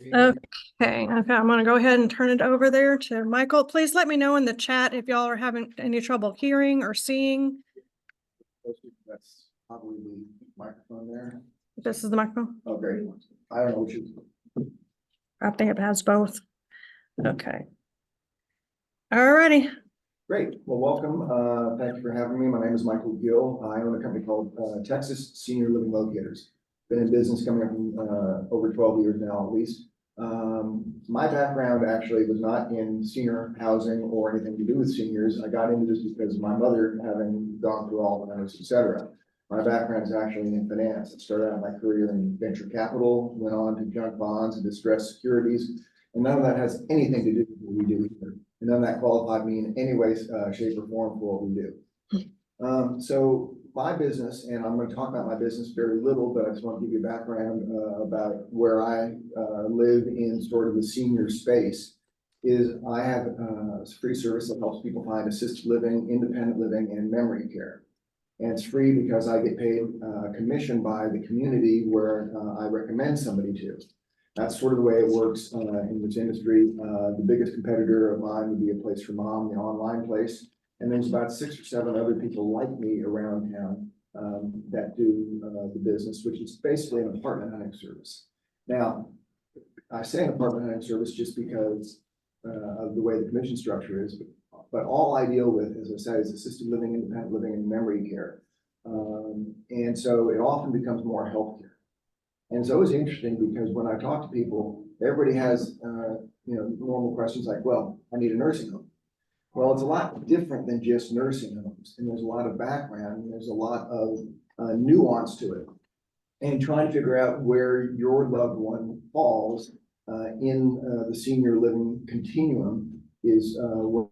Okay, I'm gonna go ahead and turn it over there to Michael. Please let me know in the chat if y'all are having any trouble hearing or seeing. That's probably the microphone there. This is the microphone. Oh, great. I don't know which is. I think it has both. Okay. Alrighty. Great. Well, welcome. Thank you for having me. My name is Michael Gill. I own a company called Texas Senior Living Locators. Been in business coming up over 12 years now, at least. My background actually was not in senior housing or anything to do with seniors. I got into this because my mother, having gone through all the et cetera. My background is actually in finance. I started out my career in venture capital, went on to junk bonds and distressed securities, and none of that has anything to do with what we do here. And none of that qualified me in any way, shape, or form for what we do. So my business, and I'm going to talk about my business very little, but I just want to give you a background about where I live in sort of the senior space. Is I have a free service that helps people find assisted living, independent living, and memory care. And it's free because I get paid commission by the community where I recommend somebody to. That's sort of the way it works in this industry. The biggest competitor of mine would be A Place for Mom, the online place. And there's about 6 or 7 other people like me around town that do the business, which is basically an apartment hunting service. Now, I say an apartment hunting service just because of the way the commission structure is, but all I deal with, as I said, is assisted living, independent living, and memory care. And so it often becomes more healthcare. And it's always interesting because when I talk to people, everybody has normal questions like, well, I need a nursing home. Well, it's a lot different than just nursing homes, and there's a lot of background, and there's a lot of nuance to it. And trying to figure out where your loved one falls in the senior living continuum is where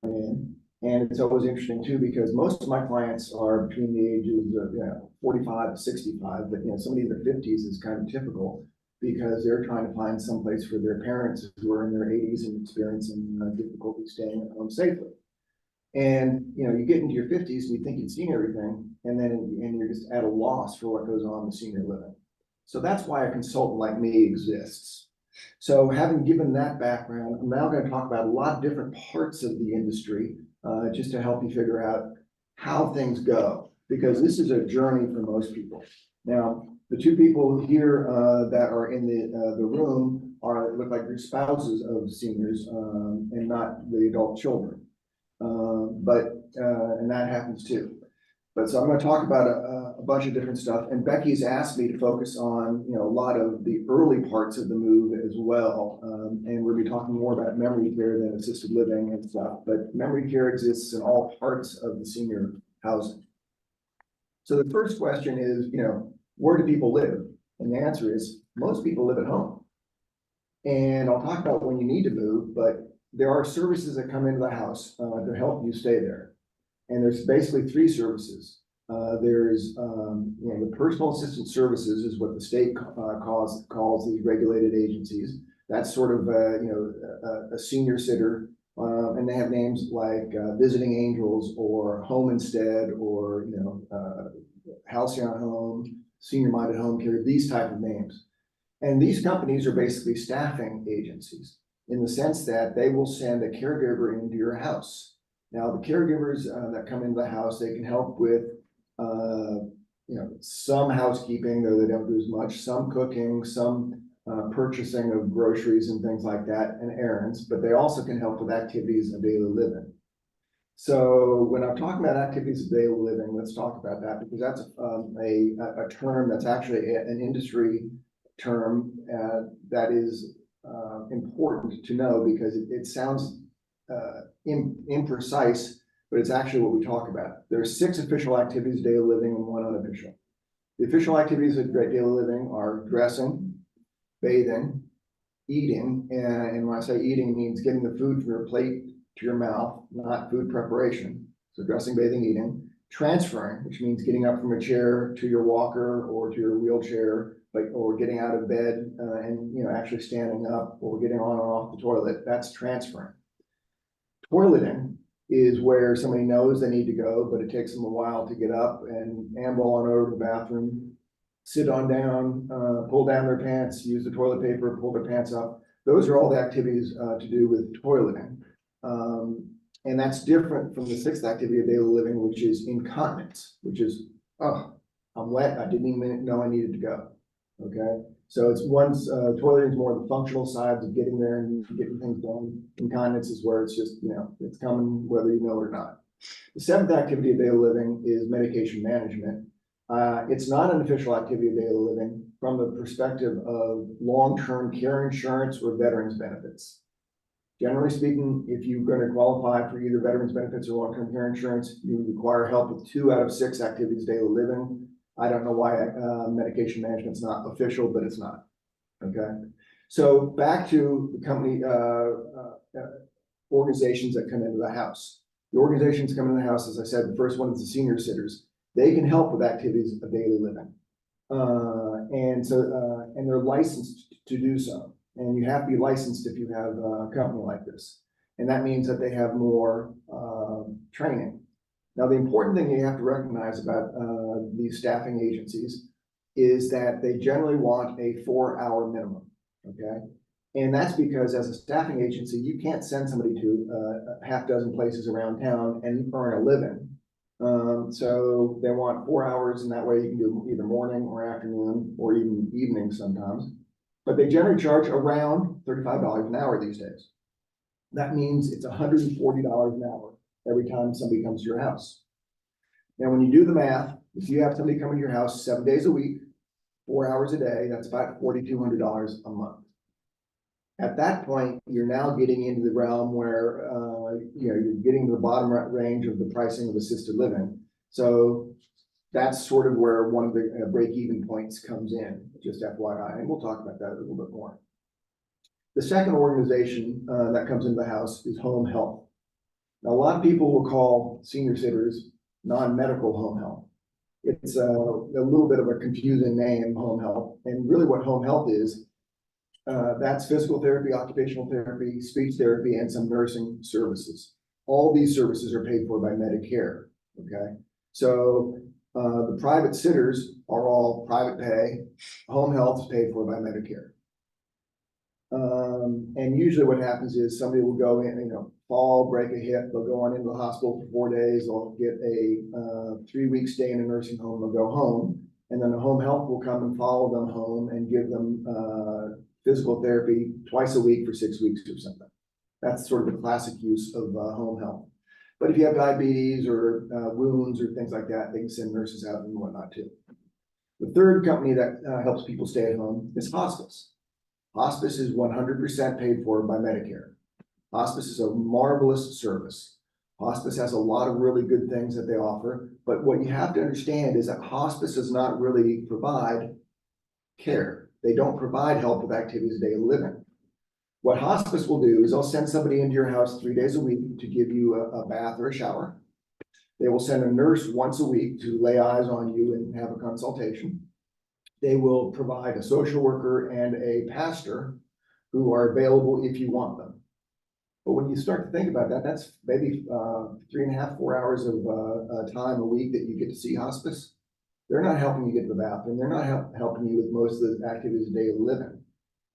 I'm in. And it's always interesting too, because most of my clients are between the ages of 45 to 65, but somebody in their 50s is kind of typical because they're trying to find some place for their parents who are in their 80s and experiencing difficulty staying at home safely. And you get into your 50s and you think you've seen everything, and you're just at a loss for what goes on in senior living. So that's why a consultant like me exists. So having given that background, I'm now going to talk about a lot of different parts of the industry just to help you figure out how things go, because this is a journey for most people. Now, the 2 people here that are in the room look like they're spouses of seniors and not the adult children. And that happens too. But so I'm going to talk about a bunch of different stuff, and Becky's asked me to focus on a lot of the early parts of the move as well, and we'll be talking more about memory care than assisted living and stuff. But memory care exists in all parts of the senior housing. So the first question is, where do people live? And the answer is most people live at home. And I'll talk about when you need to move, but there are services that come into the house to help you stay there. And there's basically 3 services. There's the personal assistance services is what the state calls these regulated agencies. That's sort of a senior sitter, and they have names like Visiting Angels or Home Instead or Halcyon Home, Senior Minded Home Care, these type of names. And these companies are basically staffing agencies in the sense that they will send a caregiver into your house. Now, the caregivers that come into the house, they can help with, some housekeeping, though they don't do as much, some cooking, some purchasing of groceries and things like that, and errands, but they also can help with activities of daily living. So when I'm talking about activities of daily living, let's talk about that, because that's a term that's actually an industry term that is important to know, because it sounds imprecise, but it's actually what we talk about. There are 6 official activities of daily living and 1 unofficial. The official activities of daily living are dressing, bathing, eating, and when I say eating, it means getting the food from your plate to your mouth, not food preparation. So dressing, bathing, eating. Transferring, which means getting up from a chair to your walker or to your wheelchair, or getting out of bed and actually standing up, or getting on and off the toilet. That's transferring. Toileting is where somebody knows they need to go, but it takes them a while to get up and amble on over to the bathroom, sit on down, pull down their pants, use the toilet paper, pull their pants up. Those are all the activities to do with toileting. And that's different from the sixth activity of daily living, which is incontinence, which is, oh, I'm wet, I didn't even know I needed to go. Okay, so it's toileting is more the functional side of getting there and getting things done. Incontinence is where it's just, it's coming whether you know it or not. The seventh activity of daily living is medication management. It's not an official activity of daily living from the perspective of long-term care insurance or veterans benefits. Generally speaking, if you're going to qualify for either veterans benefits or long-term care insurance, you require help with 2 out of 6 activities of daily living. I don't know why medication management's not official, but it's not. Okay, so back to the company organizations that come into the house. The organizations come into the house, as I said, the first one is the senior sitters. They can help with activities of daily living. And they're licensed to do so. And you have to be licensed if you have a company like this. And that means that they have more training. Now, the important thing you have to recognize about these staffing agencies is that they generally want a 4-hour minimum, okay? And that's because as a staffing agency, you can't send somebody to a half dozen places around town and earn a living. So they want 4 hours, and that way you can do either morning or afternoon or even evening sometimes. But they generally charge around $35 an hour these days. That means it's $140 an hour every time somebody comes to your house. Now, when you do the math, if you have somebody come to your house 7 days a week, 4 hours a day, that's about $4,200 a month. At that point, you're now getting into the realm where you're getting to the bottom range of the pricing of assisted living. So that's sort of where one of the break-even points comes in, just FYI, and we'll talk about that a little bit more. The second organization that comes into the house is home health. Now, a lot of people will call senior sitters non-medical home health. It's a little bit of a confusing name, home health, and really what home health is, that's physical therapy, occupational therapy, speech therapy, and some nursing services. All these services are paid for by Medicare, okay? So the private sitters are all private pay. Home health is paid for by Medicare. And usually what happens is somebody will go in, fall, break a hip, they'll go on into the hospital for 4 days, they'll get a 3-week stay in a nursing home, they'll go home, and then the home health will come and follow them home and give them physical therapy twice a week for 6 weeks or something. That's sort of the classic use of home health. But if you have diabetes or wounds or things like that, they can send nurses out and whatnot too. The third company that helps people stay at home is hospice. Hospice is 100% paid for by Medicare. Hospice is a marvelous service. Hospice has a lot of really good things that they offer, but what you have to understand is that hospice does not really provide care. They don't provide help with activities of daily living. What hospice will do is they'll send somebody into your house 3 days a week to give you a bath or a shower. They will send a nurse once a week to lay eyes on you and have a consultation. They will provide a social worker and a pastor who are available if you want them. But when you start to think about that, that's maybe 3.5, 4 hours of time a week that you get to see hospice. They're not helping you get to the bathroom. They're not helping you with most of the activities of daily living.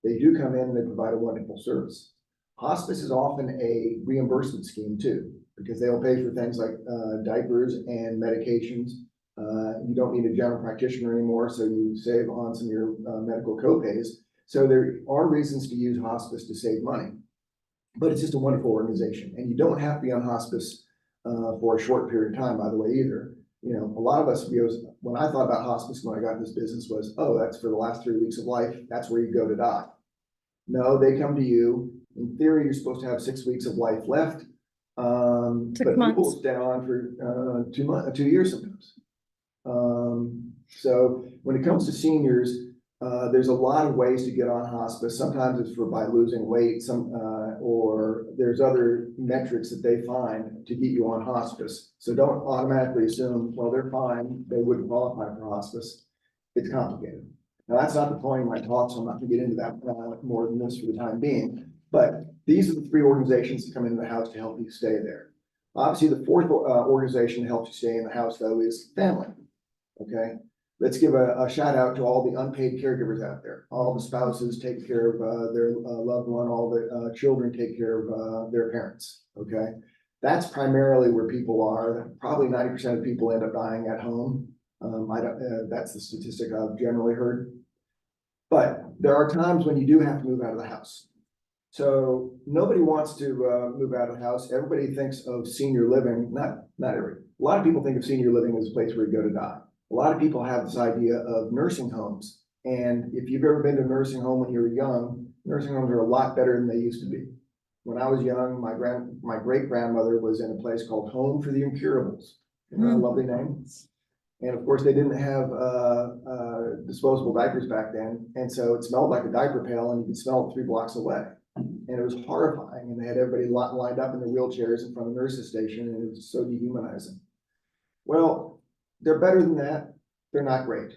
They do come in and they provide a wonderful service. Hospice is often a reimbursement scheme too, because they'll pay for things like diapers and medications. You don't need a general practitioner anymore, so you save on some of your medical copays. So there are reasons to use hospice to save money, but it's just a wonderful organization. And you don't have to be on hospice for a short period of time, by the way, either. A lot of us, when I thought about hospice when I got in this business was, oh, that's for the last 3 weeks of life. That's where you go to die. No, they come to you. In theory, you're supposed to have 6 weeks of life left. But people stay on for 2 years sometimes. So when it comes to seniors, there's a lot of ways to get on hospice. Sometimes it's by losing weight, or there's other metrics that they find to get you on hospice. So don't automatically assume, well, they're fine, they wouldn't qualify for hospice. It's complicated. Now, that's not the point of my talk, so I'm not going to get into that more than this for the time being. But these are the 3 organizations that come into the house to help you stay there. Obviously, the 4th organization that helps you stay in the house, though, is family. Okay, let's give a shout out to all the unpaid caregivers out there. All the spouses take care of their loved one, all the children take care of their parents, okay? That's primarily where people are. Probably 90% of people end up dying at home. I don't, that's the statistic I've generally heard. But there are times when you do have to move out of the house. So nobody wants to move out of the house. Everybody thinks of senior living, not everybody. A lot of people think of senior living as a place where you go to die. A lot of people have this idea of nursing homes. And if you've ever been to a nursing home when you were young, nursing homes are a lot better than they used to be. When I was young, my great grandmother was in a place called Home for the Incurables. Isn't that a lovely name? And of course, they didn't have disposable diapers back then. And so it smelled like a diaper pail and you could smell it 3 blocks away. And it was horrifying. And they had everybody lined up in their wheelchairs in front of the nurse's station. And it was so dehumanizing. Well, they're better than that. They're not great,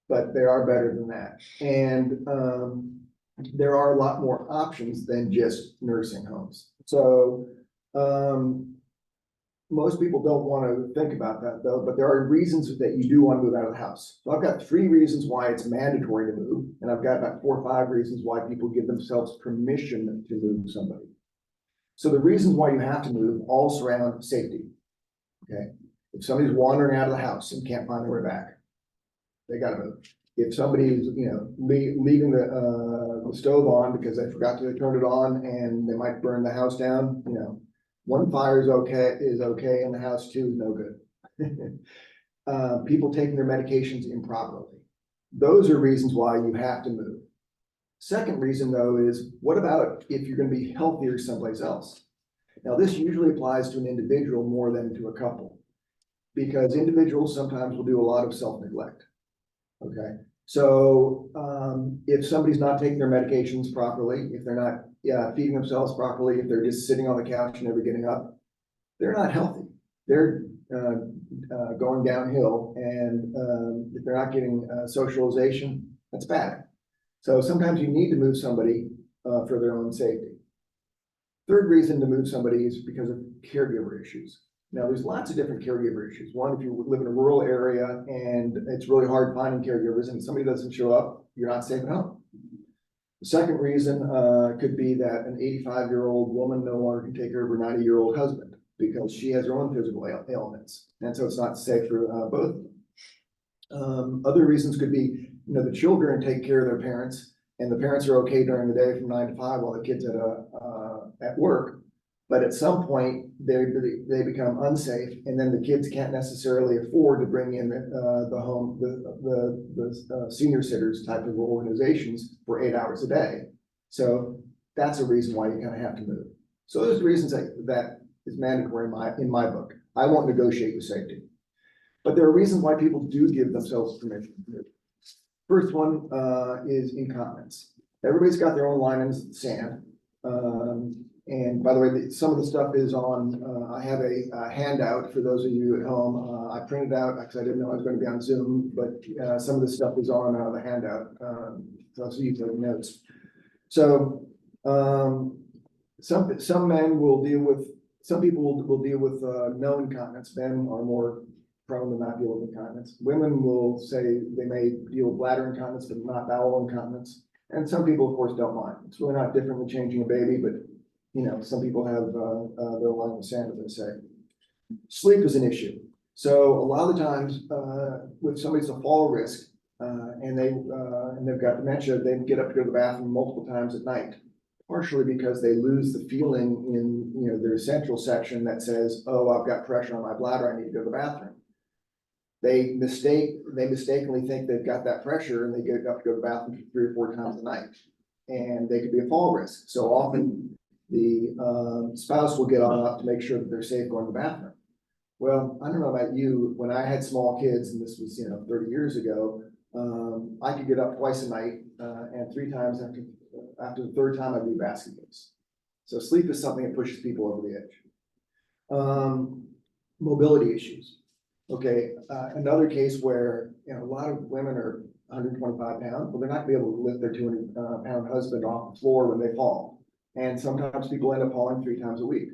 but they are better than that. And there are a lot more options than just nursing homes. So most people don't want to think about that though, but there are reasons that you do want to move out of the house. So I've got 3 reasons why it's mandatory to move, and I've got about 4 or 5 reasons why people give themselves permission to move somebody. So the reasons why you have to move all surround safety. Okay, if somebody's wandering out of the house and can't find their way back, they got to move. If somebody's, leaving the stove on because they forgot to turn it on and they might burn the house down, 1 fire is okay, and the house 2 is no good. People taking their medications improperly. Those are reasons why you have to move. Second reason though is, what about if you're going to be healthier someplace else? Now this usually applies to an individual more than to a couple, because individuals sometimes will do a lot of self-neglect. Okay, so if somebody's not taking their medications properly, if they're not feeding themselves properly, if they're just sitting on the couch and never getting up, they're not healthy. They're going downhill, and if they're not getting socialization, that's bad. So sometimes you need to move somebody for their own safety. Third reason to move somebody is because of caregiver issues. Now, there's lots of different caregiver issues. One, if you live in a rural area and it's really hard finding caregivers and somebody doesn't show up, you're not safe at home. The second reason could be that an 85-year-old woman no longer can take care of her 90-year-old husband because she has her own physical ailments. And so it's not safe for both of them. Other reasons could be, the children take care of their parents and the parents are okay during the day from 9 to 5 while the kid's at work. But at some point, they become unsafe, and then the kids can't necessarily afford to bring in the senior sitters type of organizations for 8 hours a day. So that's a reason why you kind of have to move. So those are the reasons that is mandatory in my book. I won't negotiate with safety. But there are reasons why people do give themselves permission to move. First one is incontinence. Everybody's got their own line in the sand. And by the way, some of the stuff is on, I have a handout for those of you at home. I printed out because I didn't know I was going to be on Zoom, but some of the stuff is on the handout. So you take notes. So some men will deal with, some people will deal with no incontinence. Men are more prone to not deal with incontinence. Women will say they may deal with bladder incontinence, but not bowel incontinence. And some people, of course, don't mind. It's really not different than changing a baby, but some people have their line in the sand, as I say. Sleep is an issue. So a lot of the times, with somebody's a fall risk, and they've got dementia, they get up to go to the bathroom multiple times at night, partially because they lose the feeling in their central section that says, "Oh, I've got pressure on my bladder, I need to go to the bathroom." They mistakenly think they've got that pressure, and they get up to go to the bathroom 3 or 4 times a night, and they could be a fall risk. So often, the spouse will get on up to make sure that they're safe going to the bathroom. Well, I don't know about you, when I had small kids, and this was 30 years ago, I could get up twice a night, and 3 times after the 3rd time I'd do basket case. So sleep is something that pushes people over the edge. Mobility issues. Okay, another case where a lot of women are 125 pounds, well, they're not gonna be able to lift their 200-pound husband off the floor when they fall. And sometimes people end up falling 3 times a week.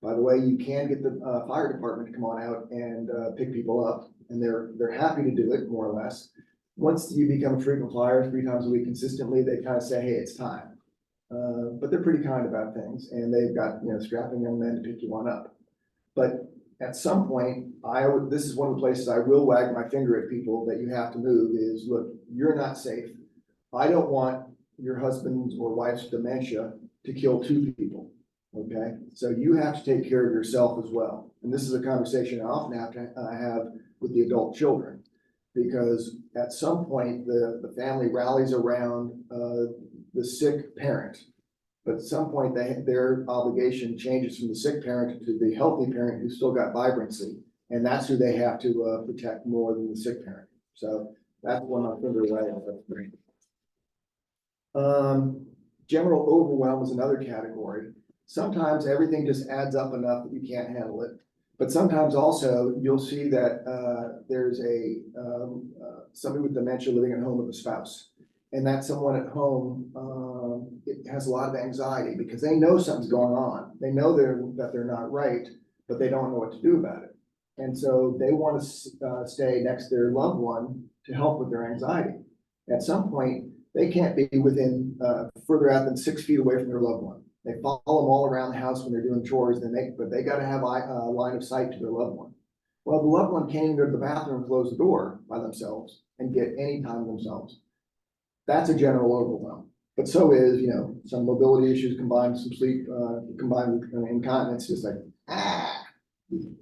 By the way, you can get the fire department to come on out and pick people up, and they're happy to do it, more or less. Once you become a frequent flyer 3 times a week consistently, they kind of say, hey, it's time. But they're pretty kind about things, and they've got, strapping young men to pick you on up. But at some point, this is one of the places I will wag my finger at people that you have to move is, look, you're not safe. I don't want your husband's or wife's dementia to kill 2 people. Okay, so you have to take care of yourself as well. And this is a conversation I often have to have with the adult children, because at some point the family rallies around the sick parent, but at some point their obligation changes from the sick parent to the healthy parent who's still got vibrancy, and that's who they have to protect more than the sick parent. So that's one I'm away of. General overwhelm is another category. Sometimes everything just adds up enough that you can't handle it. But sometimes also you'll see that there's somebody with dementia living at home with a spouse. And that someone at home, it has a lot of anxiety because they know something's going on. They know that they're not right, but they don't know what to do about it. And so they want to stay next to their loved one to help with their anxiety. At some point, they can't be within further out than 6 feet away from their loved one. They follow them all around the house when they're doing chores, but they got to have a line of sight to their loved one. Well, the loved one can't even go to the bathroom and close the door by themselves and get any time themselves. That's a general overwhelm. But so is, some mobility issues combined with some sleep, combined with incontinence, just like,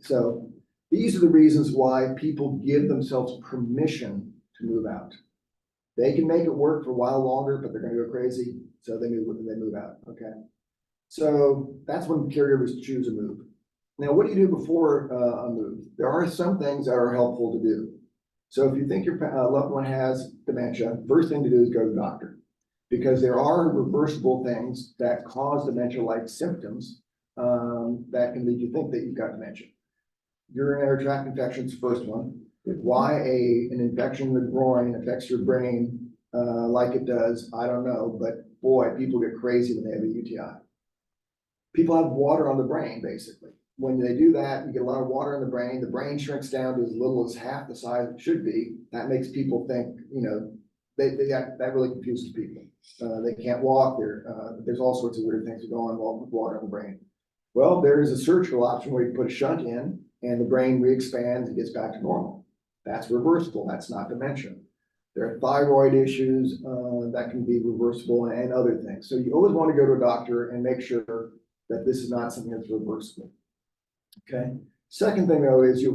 So these are the reasons why people give themselves permission to move out. They can make it work for a while longer, but they're going to go crazy. So they move out. Okay. So that's when caregivers choose a move. Now, what do you do before a move? There are some things that are helpful to do. So if you think your loved one has dementia, first thing to do is go to the doctor, because there are reversible things that cause dementia-like symptoms that can lead you to think that you've got dementia. Urinary tract infection is the first one. Why an infection in the groin affects your brain like it does, I don't know, but boy, people get crazy when they have a UTI. People have water on the brain, basically. When they do that, you get a lot of water in the brain shrinks down to as little as half the size it should be. That makes people think, that really confuses people. They can't walk, there's all sorts of weird things that go on with water in the brain. Well, there is a surgical option where you put a shunt in and the brain re-expands and gets back to normal. That's reversible, that's not dementia. There are thyroid issues that can be reversible and other things. So you always want to go to a doctor and make sure that this is not something that's reversible. Okay. Second thing though is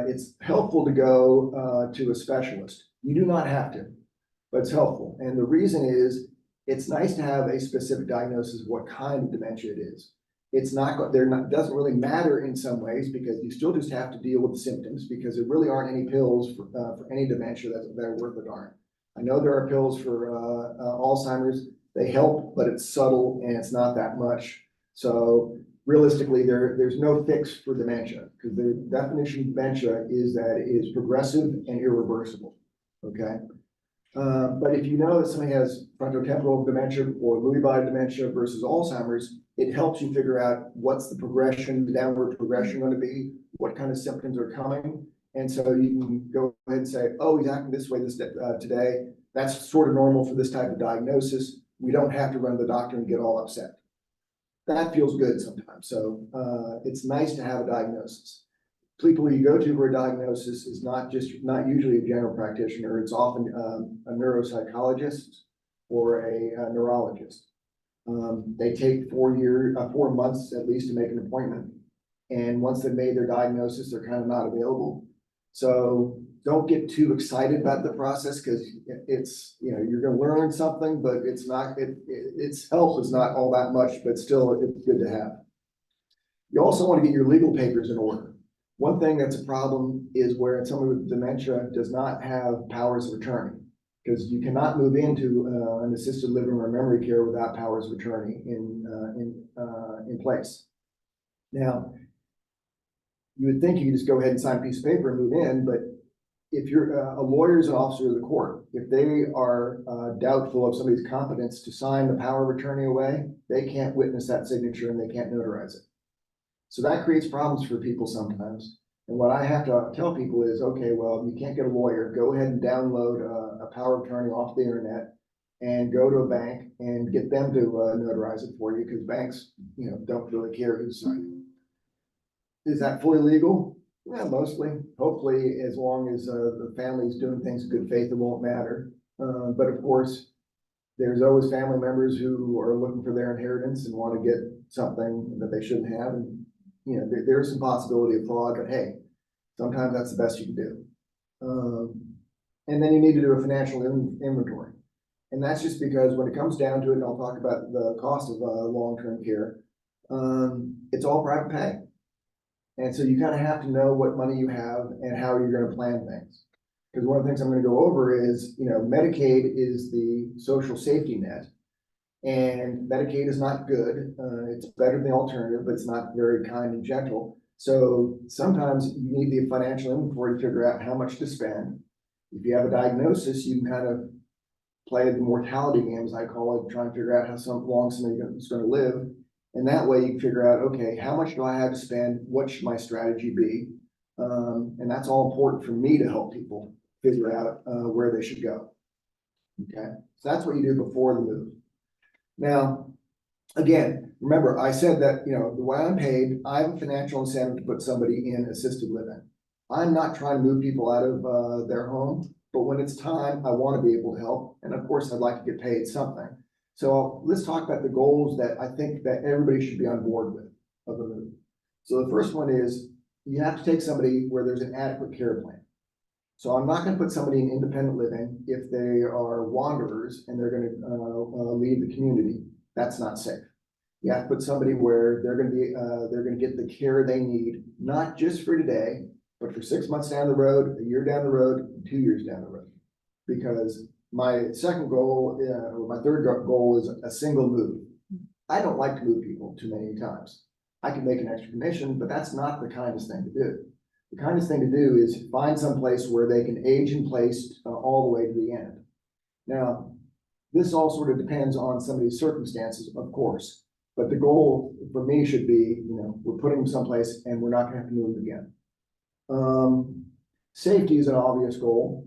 it's helpful to go to a specialist. You do not have to, but it's helpful. And the reason is it's nice to have a specific diagnosis of what kind of dementia it is. Doesn't really matter in some ways because you still just have to deal with the symptoms because there really aren't any pills for any dementia that are worth a darn. I know there are pills for Alzheimer's. They help, but it's subtle and it's not that much. So realistically, there's no fix for dementia because the definition of dementia is that it is progressive and irreversible. Okay. But if you know that somebody has frontotemporal dementia or Lewy body dementia versus Alzheimer's, it helps you figure out what's the downward progression going to be, what kind of symptoms are coming. And so you can go ahead and say, oh, he's acting this way today. That's sort of normal for this type of diagnosis. We don't have to run to the doctor and get all upset. That feels good sometimes. So it's nice to have a diagnosis. People you go to for a diagnosis is not usually a general practitioner. It's often a neuropsychologist or a neurologist. They take 4 months at least to make an appointment. And once they've made their diagnosis, they're kind of not available. So don't get too excited about the process because it's, you're going to learn something, but its help is not all that much, but still it's good to have. You also want to get your legal papers in order. One thing that's a problem is where someone with dementia does not have powers of attorney, because you cannot move into an assisted living or memory care without powers of attorney in place. Now, you would think you could just go ahead and sign a piece of paper and move in, but if you're a lawyer is an officer of the court, if they are doubtful of somebody's competence to sign the power of attorney away, they can't witness that signature and they can't notarize it. So that creates problems for people sometimes. And what I have to tell people is, okay, well, you can't get a lawyer, go ahead and download a power of attorney off the internet and go to a bank and get them to notarize it for you, because banks, don't really care who's signing. Is that fully legal? Yeah, mostly. Hopefully, as long as the family's doing things in good faith, it won't matter. But of course, there's always family members who are looking for their inheritance and want to get something that they shouldn't have. And, there's some possibility of fraud, but hey, sometimes that's the best you can do. And then you need to do a financial inventory. And that's just because when it comes down to it, and I'll talk about the cost of long-term care, it's all private pay. And so you kind of have to know what money you have and how you're going to plan things. Because one of the things I'm going to go over is, Medicaid is the social safety net. And Medicaid is not good. It's better than the alternative, but it's not very kind and gentle. So sometimes you need the financial inventory to figure out how much to spend. If you have a diagnosis, you can kind of play the mortality game, as I call it, trying to figure out how long somebody is going to live. And that way you can figure out, okay, how much do I have to spend? What should my strategy be? And that's all important for me to help people figure out where they should go. Okay, so that's what you do before the move. Now, again, remember, I said that, the way I'm paid, I have a financial incentive to put somebody in assisted living. I'm not trying to move people out of their home, but when it's time, I want to be able to help. And of course, I'd like to get paid something. So let's talk about the goals that I think that everybody should be on board with of the move. So the first one is you have to take somebody where there's an adequate care plan. So I'm not going to put somebody in independent living if they are wanderers and they're going to leave the community. That's not safe. You have to put somebody where they're going to get the care they need, not just for today, but for 6 months down the road, a year down the road, 2 years down the road. Because my second goal, or my third goal is a single move. I don't like to move people too many times. I can make an extra commission, but that's not the kindest thing to do. The kindest thing to do is find some place where they can age in place all the way to the end. Now, this all sort of depends on somebody's circumstances, of course, but the goal for me should be, we're putting them someplace and we're not going to have to move again. Safety is an obvious goal,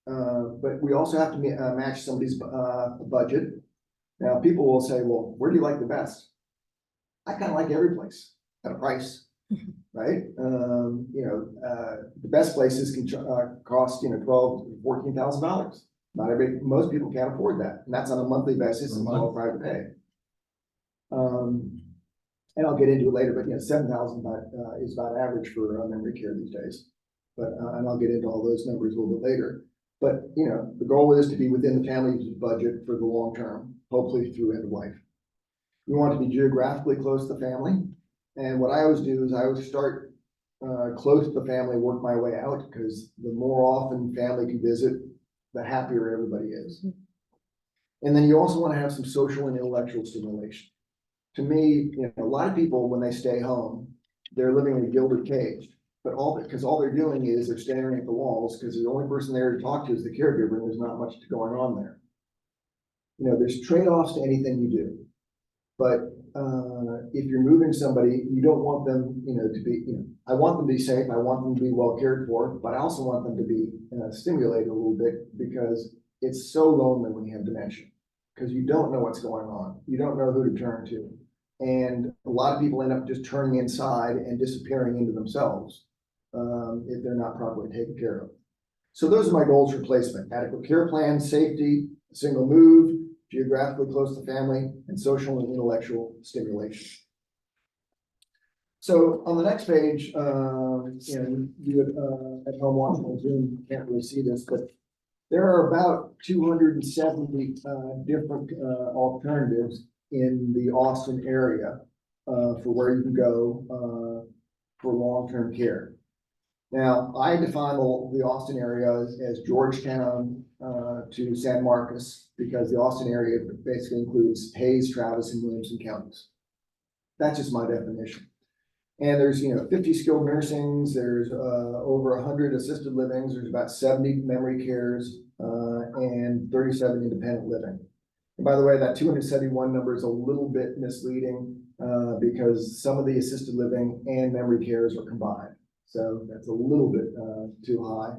but we also have to match somebody's budget. Now, people will say, well, where do you like the best? I kind of like every place at a price. Right? The best places can cost, $12,000 to $14,000. Most people can't afford that. And that's on a monthly basis and all private pay. And I'll get into it later, but $7,000 is about average for memory care these days. But, and I'll get into all those numbers a little bit later. But, the goal is to be within the family's budget for the long term, hopefully through end of life. We want to be geographically close to the family. And what I always do is I always start close to the family, work my way out, because the more often family can visit, the happier everybody is. And then you also want to have some social and intellectual stimulation. To me, a lot of people, when they stay home, they're living in a gilded cage, but because all they're doing is they're staring at the walls, because the only person there to talk to is the caregiver, and there's not much going on there. There's trade-offs to anything you do. But if you're moving somebody, you don't want them, to be, I want them to be safe. I want them to be well cared for, but I also want them to be stimulated a little bit, because it's so lonely when you have dementia, because you don't know what's going on. You don't know who to turn to. And a lot of people end up just turning inside and disappearing into themselves if they're not properly taken care of. So those are my goals for placement: adequate care plan, safety, single move, geographically close to family, and social and intellectual stimulation. So on the next page, you at home watching on Zoom can't really see this, but there are about 270 different alternatives in the Austin area for where you can go for long-term care. Now, I define the Austin area as Georgetown to San Marcos, because the Austin area basically includes Hayes, Travis, and Williamson counties. That's just my definition. And there's 50 skilled nursings, there's over 100 assisted livings, there's about 70 memory cares, and 37 independent living. And by the way, that 271 number is a little bit misleading because some of the assisted living and memory cares are combined. So that's a little bit too high.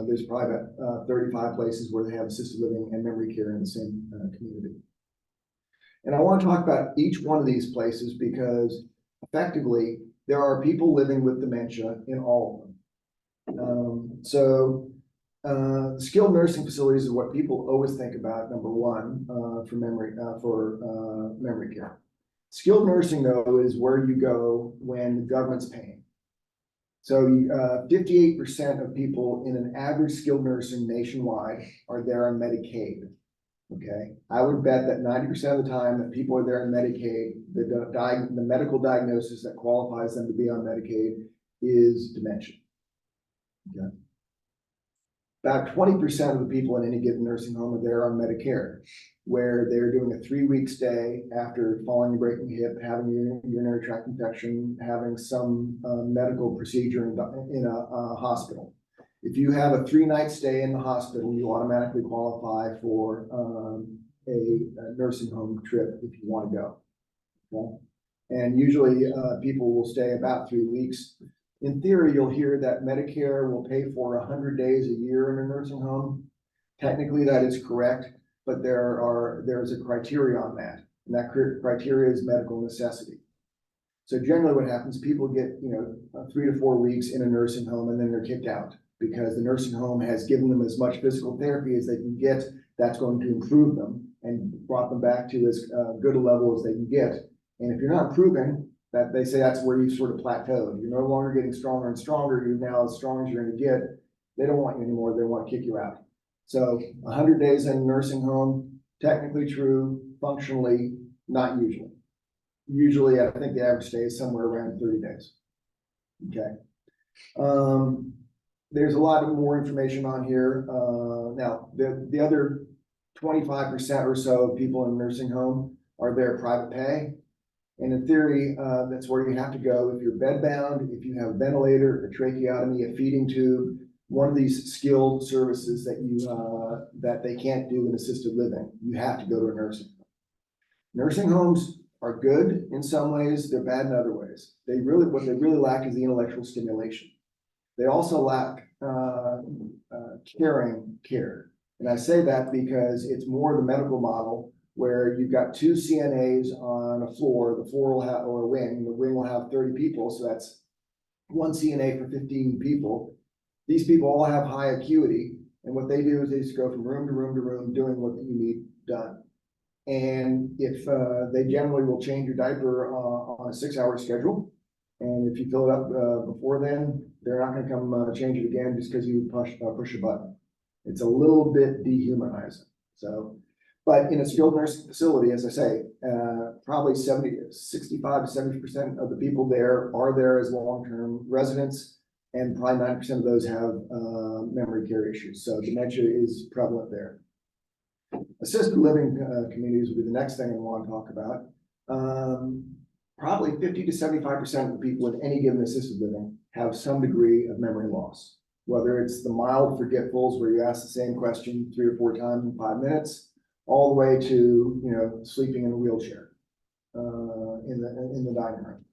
There's probably about 35 places where they have assisted living and memory care in the same community. And I want to talk about each one of these places because effectively there are people living with dementia in all of them. Skilled nursing facilities is what people always think about, number one, for memory care. Skilled nursing, though, is where you go when the government's paying. So 58% of people in an average skilled nursing nationwide are there on Medicaid. Okay, I would bet that 90% of the time that people are there on Medicaid, the medical diagnosis that qualifies them to be on Medicaid is dementia. Okay. About 20% of the people in any given nursing home are there on Medicare, where they're doing a 3-week stay after falling and breaking a hip, having a urinary tract infection, having some medical procedure in a hospital. If you have a 3-night stay in the hospital, you automatically qualify for a nursing home trip if you want to go. Okay? And usually people will stay about 3 weeks. In theory, you'll hear that Medicare will pay for 100 days a year in a nursing home. Technically, that is correct, but there's a criteria on that, and that criteria is medical necessity. So generally, what happens? People get 3 to 4 weeks in a nursing home, and then they're kicked out because the nursing home has given them as much physical therapy as they can get. That's going to improve them and brought them back to as good a level as they can get. And if you're not improving, that they say that's where you sort of plateaued. You're no longer getting stronger and stronger. You're now as strong as you're going to get. They don't want you anymore. They want to kick you out. So 100 days in a nursing home, technically true, functionally not usually. Usually, I think the average stay is somewhere around 30 days. Okay. There's a lot of more information on here. Now, the other 25% or so of people in a nursing home are there private pay. And in theory, that's where you have to go if you're bedbound, if you have a ventilator, a tracheotomy, a feeding tube, one of these skilled services that they can't do in assisted living. You have to go to a nursing home. Nursing homes are good in some ways, they're bad in other ways. What they really lack is the intellectual stimulation. They also lack caring care. And I say that because it's more the medical model where you've got 2 CNAs on a floor, the floor will have, or a wing, the wing will have 30 people, so that's 1 CNA for 15 people. These people all have high acuity, and what they do is they just go from room to room to room doing what you need done. And if they generally will change your diaper on a 6-hour schedule, and if you fill it up before then, they're not going to come change it again just because you push a button. It's a little bit dehumanizing. So, but in a skilled nursing facility, as I say, probably 65 to 70% of the people there are there as long-term residents, and probably 9% of those have memory care issues. So dementia is prevalent there. Assisted living communities will be the next thing I want to talk about. Probably 50 to 75% of the people in any given assisted living have some degree of memory loss, whether it's the mild forgetfuls where you ask the same question 3 or 4 times in 5 minutes, all the way to sleeping in a wheelchair in the dining room.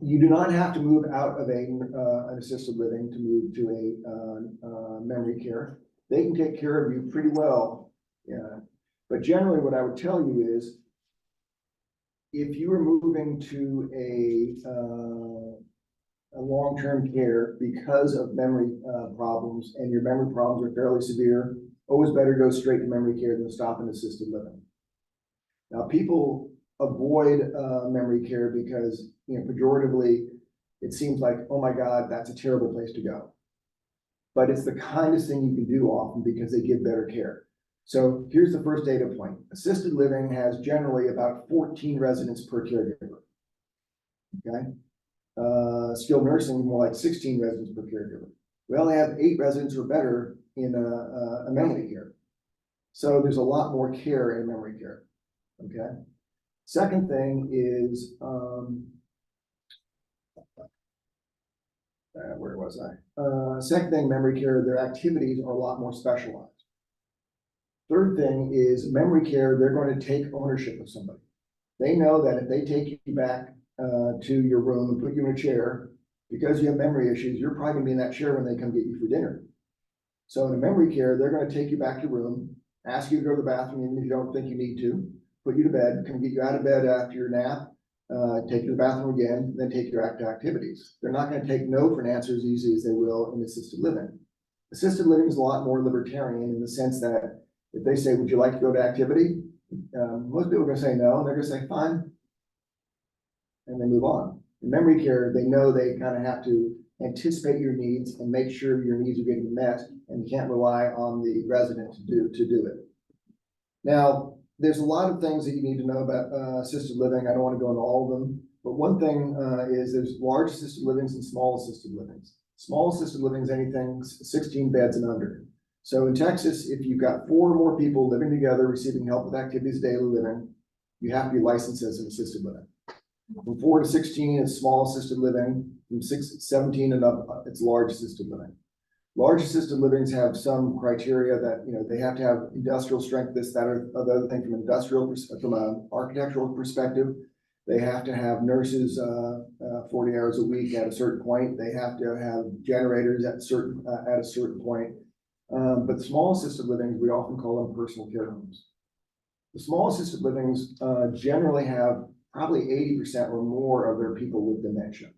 You do not have to move out of an assisted living to move to a memory care. They can take care of you pretty well. Yeah. But generally what I would tell you is if you are moving to a long-term care because of memory problems and your memory problems are fairly severe, always better go straight to memory care than stop in assisted living. Now, people avoid memory care because, pejoratively, it seems like, oh my God, that's a terrible place to go. But it's the kindest thing you can do often because they give better care. So here's the first data point. Assisted living has generally about 14 residents per caregiver. Okay. Skilled nursing, more like 16 residents per caregiver. We only have 8 residents or better in a memory care. So there's a lot more care in memory care. Okay. Second thing is, where was I? Second thing, memory care, their activities are a lot more specialized. Third thing is memory care, they're going to take ownership of somebody. They know that if they take you back to your room and put you in a chair, because you have memory issues, you're probably gonna be in that chair when they come get you for dinner. So in a memory care, they're gonna take you back to your room, ask you to go to the bathroom, even if you don't think you need to, put you to bed, come get you out of bed after your nap, take you to the bathroom again, then take you out to activities. They're not gonna take no for an answer as easy as they will in assisted living. Assisted living is a lot more libertarian in the sense that if they say, would you like to go to activity? Most people are gonna say no, and they're gonna say, fine. And they move on. In memory care, they know they kind of have to anticipate your needs and make sure your needs are getting met, and you can't rely on the resident to do it. Now, there's a lot of things that you need to know about assisted living. I don't want to go into all of them, but one thing is there's large assisted livings and small assisted livings. Small assisted livings, anything 16 beds and under. So in Texas, if you've got 4 or more people living together, receiving help with activities of daily living, you have to be licensed as an assisted living. From 4 to 16 is small assisted living. From 17 and up, it's large assisted living. Large assisted livings have some criteria that, you know, they have to have industrial strength, this, that, or the other thing from an architectural perspective. They have to have nurses 40 hours a week at a certain point. They have to have generators at a certain point. But small assisted livings, we often call them personal care homes. The small assisted livings generally have probably 80% or more of their people with dementia.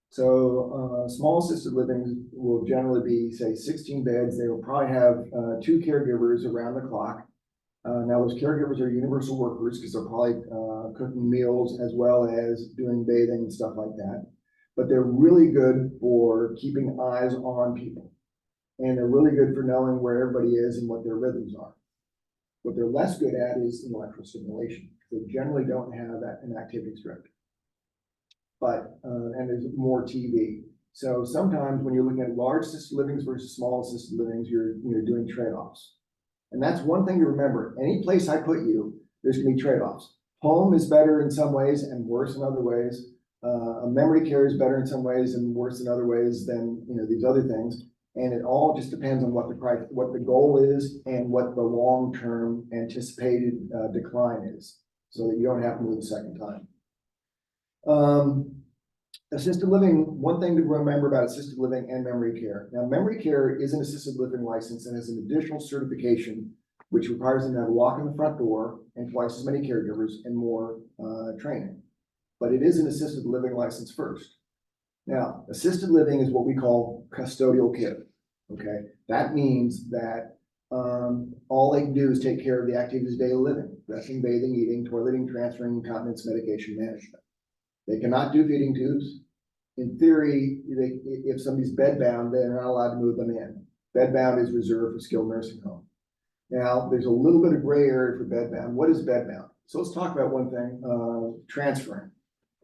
So small assisted living will generally be, say, 16 beds. They will probably have 2 caregivers around the clock. Now those caregivers are universal workers because they're probably cooking meals as well as doing bathing and stuff like that. But they're really good for keeping eyes on people. And they're really good for knowing where everybody is and what their rhythms are. What they're less good at is intellectual stimulation. They generally don't have an activities director. But, and there's more TV. So sometimes when you're looking at large assisted livings versus small assisted livings, you're doing trade-offs. And that's one thing to remember. Any place I put you, there's gonna be trade-offs. Home is better in some ways and worse in other ways. A memory care is better in some ways and worse in other ways than, these other things. And it all just depends on what the goal is and what the long-term anticipated decline is, so that you don't have to move a second time. Assisted living, one thing to remember about assisted living and memory care. Now, memory care is an assisted living license and has an additional certification, which requires them to have a lock in the front door and twice as many caregivers and more training. But it is an assisted living license first. Now, assisted living is what we call custodial care. Okay, that means that all they can do is take care of the activities of daily living: dressing, bathing, eating, toileting, transferring, incontinence, medication management. They cannot do feeding tubes. In theory, if somebody's bedbound, they're not allowed to move them in. Bedbound is reserved for skilled nursing home. Now, there's a little bit of gray area for bedbound. What is bedbound? So let's talk about one thing: transferring.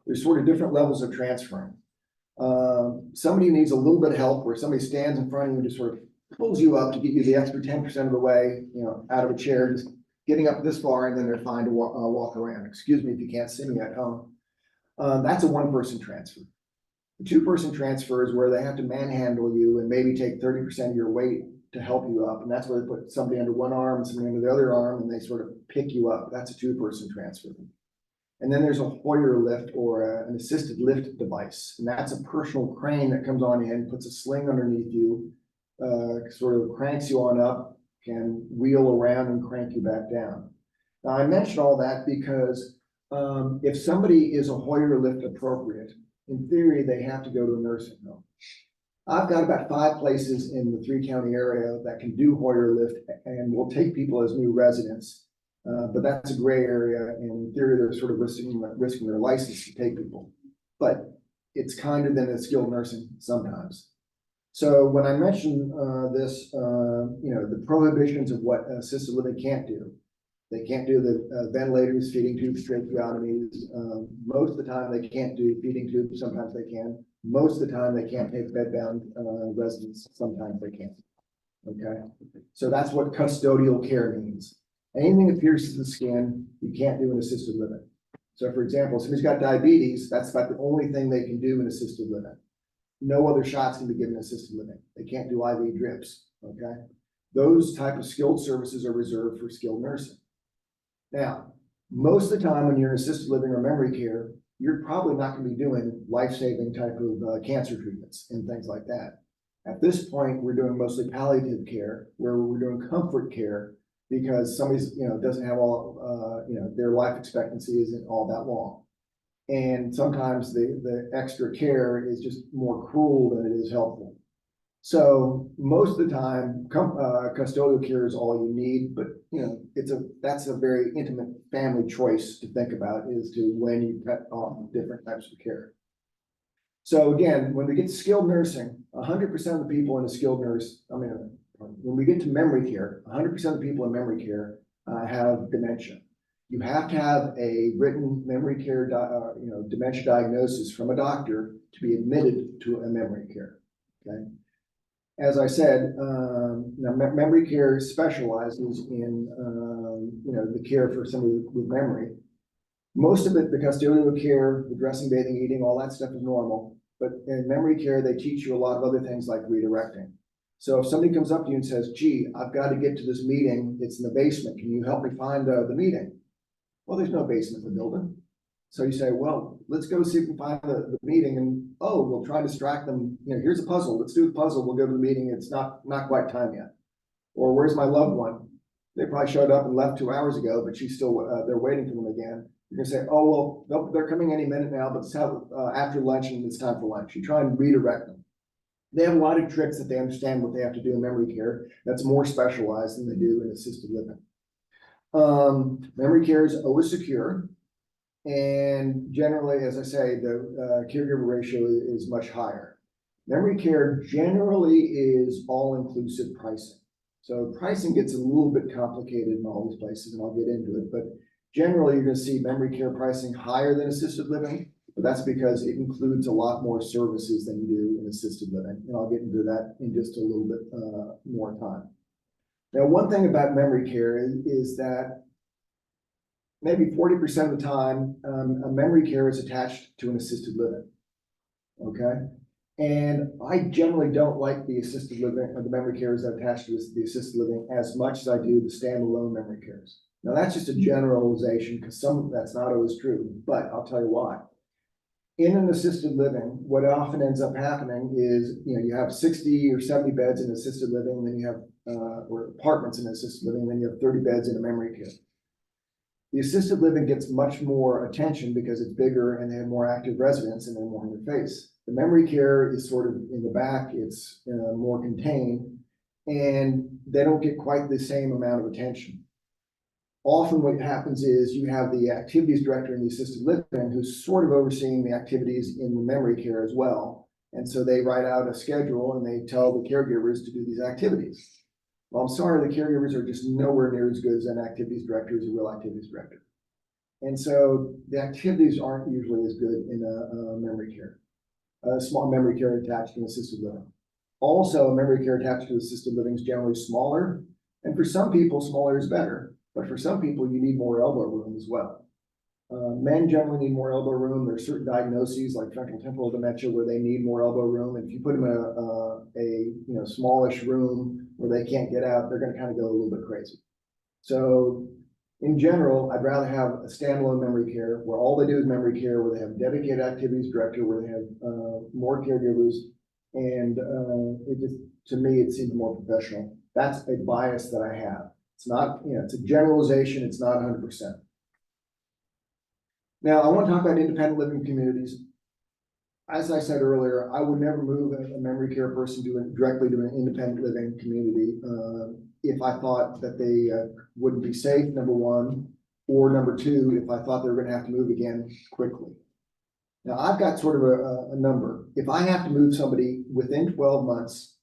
There's sort of different levels of transferring. Somebody needs a little bit of help where somebody stands in front of you and just sort of pulls you up to get you the extra 10% of the way, out of a chair, just getting up this far, and then they're fine to walk around. Excuse me if you can't see me at home. That's a 1-person transfer. The 2-person transfer is where they have to manhandle you and maybe take 30% of your weight to help you up. And that's where they put somebody under one arm and somebody under the other arm, and they sort of pick you up. That's a 2-person transfer. And then there's a Hoyer lift or an assisted lift device. And that's a personal crane that comes on in, puts a sling underneath you, sort of cranks you on up, can wheel around and crank you back down. Now, I mention all that because if somebody is a Hoyer lift appropriate, in theory, they have to go to a nursing home. I've got about 5 places in the 3-county area that can do Hoyer lift and will take people as new residents. But that's a gray area, and in theory, they're sort of risking their license to take people. But it's kinder than a skilled nursing sometimes. So when I mention this, the prohibitions of what assisted living can't do. They can't do the ventilators, feeding tubes, tracheotomies. Most of the time they can't do feeding tubes. Sometimes they can. Most of the time they can't take bedbound residents. Sometimes they can. Okay. So that's what custodial care means. Anything that pierces the skin, you can't do in assisted living. So for example, if somebody's got diabetes, that's about the only thing they can do in assisted living. No other shots can be given in assisted living. They can't do IV drips. Okay. Those type of skilled services are reserved for skilled nursing. Now, most of the time when you're in assisted living or memory care, you're probably not going to be doing life-saving type of cancer treatments and things like that. At this point, we're doing mostly palliative care, where we're doing comfort care because somebody's, doesn't have all, their life expectancy isn't all that long. And sometimes the extra care is just more cruel than it is helpful. So most of the time, custodial care is all you need, but that's a very intimate family choice to think about as to when you cut off different types of care. So again, when we get to skilled nursing, 100% of the people in a skilled when we get to memory care, 100% of the people in memory care have dementia. You have to have a written memory care, dementia diagnosis from a doctor to be admitted to a memory care. Okay. As I said, now memory care specializes in, the care for somebody with memory. Most of it, the custodial care, the dressing, bathing, eating, all that stuff is normal. But in memory care, they teach you a lot of other things like redirecting. So if somebody comes up to you and says, gee, I've got to get to this meeting, it's in the basement, can you help me find the meeting? Well, there's no basement in the building. So you say, well, let's go see if we can find the meeting, and we'll try to distract them. Here's a puzzle. Let's do the puzzle. We'll go to the meeting. It's not quite time yet. Or where's my loved one? They probably showed up and left 2 hours ago, but she's still they're waiting for them again. You're gonna say, oh well, they're coming any minute now, but it's after lunch and it's time for lunch. You try and redirect them. They have a lot of tricks that they understand what they have to do in memory care. That's more specialized than they do in assisted living. Memory care is always secure. And generally, as I say, the caregiver ratio is much higher. Memory care generally is all-inclusive pricing. So pricing gets a little bit complicated in all these places, and I'll get into it. But generally, you're going to see memory care pricing higher than assisted living, but that's because it includes a lot more services than you do in assisted living. And I'll get into that in just a little bit more time. Now, one thing about memory care is that maybe 40% of the time, a memory care is attached to an assisted living. Okay. And I generally don't like the assisted living or the memory cares that are attached to the assisted living as much as I do the standalone memory cares. Now that's just a generalization because that's not always true, but I'll tell you why. In an assisted living, what often ends up happening is, you have 60 or 70 beds in assisted living, and then you have, or apartments in assisted living, and then you have 30 beds in a memory care. The assisted living gets much more attention because it's bigger and they have more active residents and they're more in your face. The memory care is sort of in the back, it's more contained, and they don't get quite the same amount of attention. Often what happens is you have the activities director in the assisted living who's sort of overseeing the activities in the memory care as well. And so they write out a schedule and they tell the caregivers to do these activities. Well, I'm sorry, the caregivers are just nowhere near as good as an activities director as a real activities director. And so the activities aren't usually as good in a memory care, a small memory care attached to an assisted living. Also, a memory care attached to assisted living is generally smaller. And for some people, smaller is better. But for some people, you need more elbow room as well. Men generally need more elbow room. There's certain diagnoses like frontotemporal dementia where they need more elbow room. And if you put them in a smallish room where they can't get out, they're going to kind of go a little bit crazy. So in general, I'd rather have a standalone memory care where all they do is memory care, where they have a dedicated activities director, where they have more caregivers. And to me, it seems more professional. That's a bias that I have. It's not, it's a generalization. It's not 100%. Now, I want to talk about independent living communities. As I said earlier, I would never move a memory care person directly to an independent living community if I thought that they wouldn't be safe, number one, or number two, if I thought they were going to have to move again quickly. Now, I've got sort of a number. If I have to move somebody within 12 months,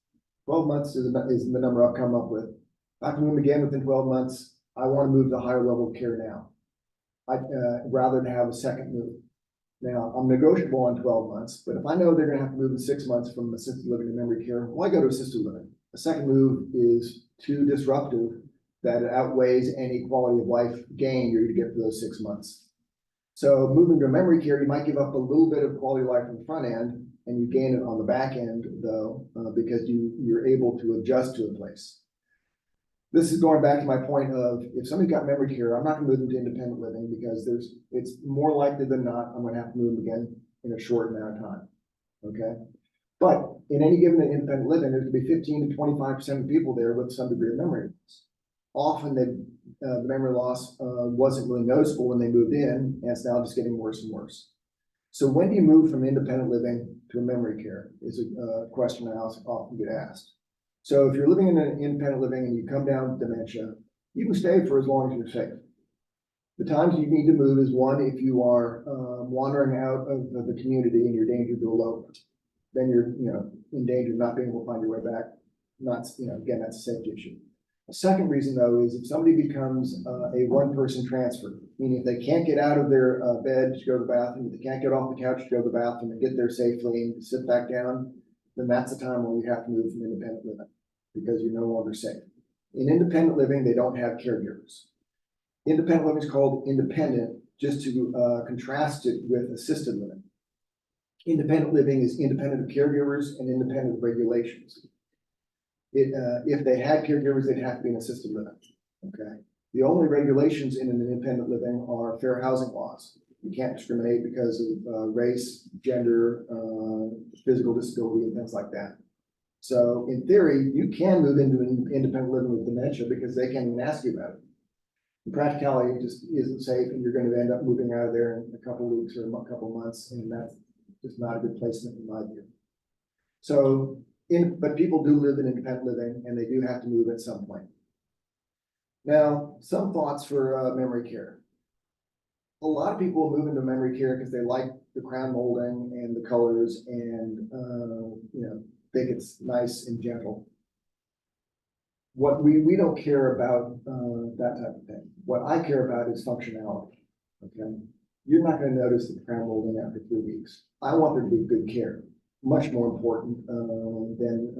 12 months is the number I've come up with. If I can move again within 12 months, I want to move to a higher level of care now. Rather than have a second move. Now, I'm negotiable on 12 months, but if I know they're going to have to move in 6 months from assisted living to memory care, why go to assisted living? A second move is too disruptive that it outweighs any quality of life gain you're going to get for those 6 months. So moving to memory care, you might give up a little bit of quality of life on the front end, and you gain it on the back end, though, because you're able to adjust to a place. This is going back to my point of, if somebody's got memory care, I'm not gonna move them to independent living because it's more likely than not, I'm gonna have to move them again in a short amount of time, okay? But in any given independent living, there's gonna be 15 to 25% of people there with some degree of memory loss. Often the memory loss wasn't really noticeable when they moved in, and it's now just getting worse and worse. So when do you move from independent living to a memory care is a question I often get asked. So if you're living in an independent living and you come down with dementia, you can stay for as long as you're safe. The times you need to move is one, if you are wandering out of the community and you're dangerous to elope, then you're in danger of not being able to find your way back. Not, again, that's a safety issue. A second reason though is if somebody becomes a one-person transfer, meaning if they can't get out of their bed to go to the bathroom, if they can't get off the couch to go to the bathroom and get there safely and sit back down, then that's the time when you have to move from independent living because you're no longer safe. In independent living, they don't have caregivers. Independent living is called independent just to contrast it with assisted living. Independent living is independent of caregivers and independent of regulations. If they had caregivers, they'd have to be in assisted living, okay? The only regulations in an independent living are fair housing laws. You can't discriminate because of race, gender, physical disability, and things like that. So in theory, you can move into an independent living with dementia because they can't even ask you about it. In practicality, it just isn't safe, and you're going to end up moving out of there in a couple of weeks or a couple of months, and that's just not a good placement in my view. So, but people do live in independent living, and they do have to move at some point. Now, some thoughts for memory care. A lot of people move into memory care because they like the crown molding and the colors, and think it's nice and gentle. What we don't care about that type of thing. What I care about is functionality. Okay, you're not going to notice the crown molding after 3 weeks. I want there to be good care. Much more important than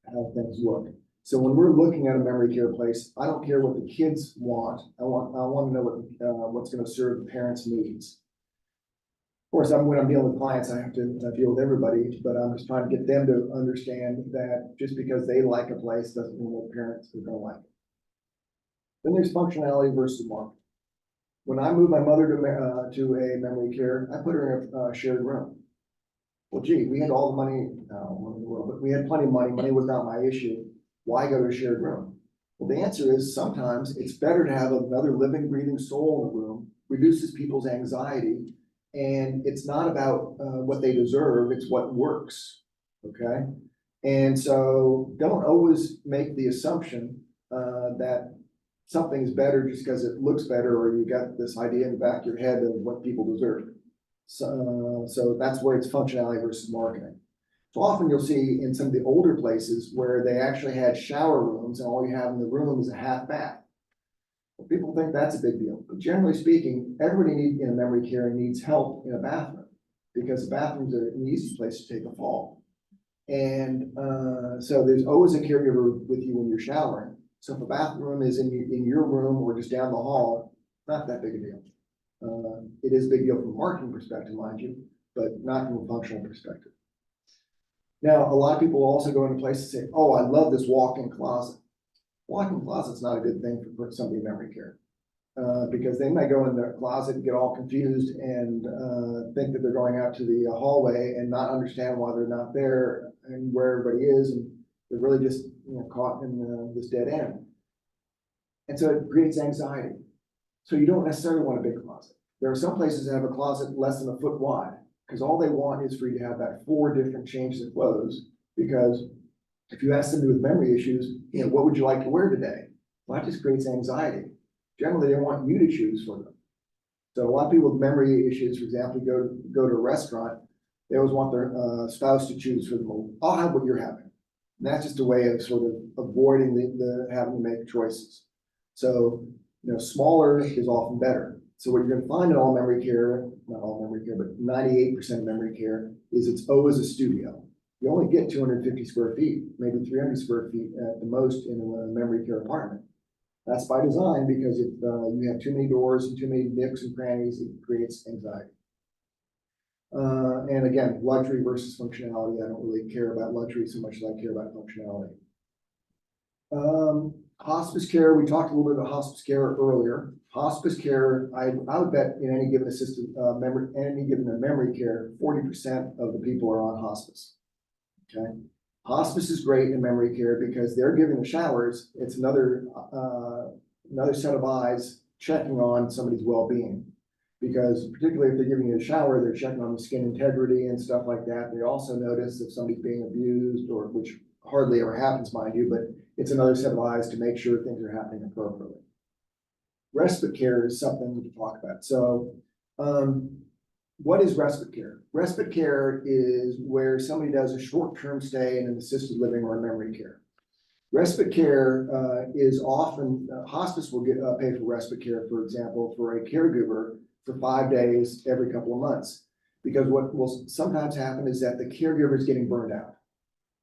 how things look. So when we're looking at a memory care place, I don't care what the kids want. I want to know what's going to serve the parents' needs. Of course, when I'm dealing with clients, I have to deal with everybody, but I'm just trying to get them to understand that just because they like a place doesn't mean that parents are going to like it. Then there's functionality versus market. When I moved my mother to a memory care, I put her in a shared room. Well, gee, we had all the money in the world, but we had plenty of money. Money was not my issue. Why go to a shared room? Well, the answer is sometimes it's better to have another living, breathing soul in the room, reduces people's anxiety, and it's not about what they deserve, it's what works, okay? And so don't always make the assumption that something's better just because it looks better or you got this idea in the back of your head of what people deserve. So that's where it's functionality versus marketing. So often you'll see in some of the older places where they actually had shower rooms and all you have in the room is a half bath. Well, people think that's a big deal, but generally speaking, everybody in a memory care needs help in a bathroom because the bathrooms are an easy place to take a fall. And so there's always a caregiver with you when you're showering. So if a bathroom is in your room or just down the hall, not that big a deal. It is a big deal from a marketing perspective, mind you, but not from a functional perspective. Now, a lot of people also go into places and say, oh, I love this walk-in closet. Walk-in closet's not a good thing for somebody in memory care because they might go in their closet and get all confused and think that they're going out to the hallway and not understand why they're not there and where everybody is, and they're really just caught in this dead end. And so it creates anxiety. So you don't necessarily want a big closet. There are some places that have a closet less than a foot wide because all they want is for you to have that 4 different changes of clothes. Because if you ask somebody with memory issues, what would you like to wear today? Well, that just creates anxiety. Generally, they want you to choose for them. So a lot of people with memory issues, for example, go to a restaurant, they always want their spouse to choose for them. I'll have what you're having. And that's just a way of sort of avoiding the having to make choices. So smaller is often better. So what you're going to find in all memory care, not all memory care, but 98% of memory care is it's always a studio. You only get 250 square feet, maybe 300 square feet at the most in a memory care apartment. That's by design because if you have too many doors and too many nooks and crannies, it creates anxiety. And again, luxury versus functionality. I don't really care about luxury so much as I care about functionality. Hospice care, we talked a little bit about hospice care earlier. Hospice care, I would bet in any given memory care, 40% of the people are on hospice. Okay. Hospice is great in memory care because they're giving the showers. It's another set of eyes checking on somebody's well-being. Because particularly if they're giving you a shower, they're checking on the skin integrity and stuff like that. They also notice if somebody's being abused, or which hardly ever happens, mind you, but it's another set of eyes to make sure things are happening appropriately. Respite care is something to talk about. So, what is respite care? Respite care is where somebody does a short-term stay in an assisted living or memory care. Respite care is often, hospice will pay for respite care, for example, for a caregiver for 5 days every couple of months. Because what will sometimes happen is that the caregiver is getting burned out.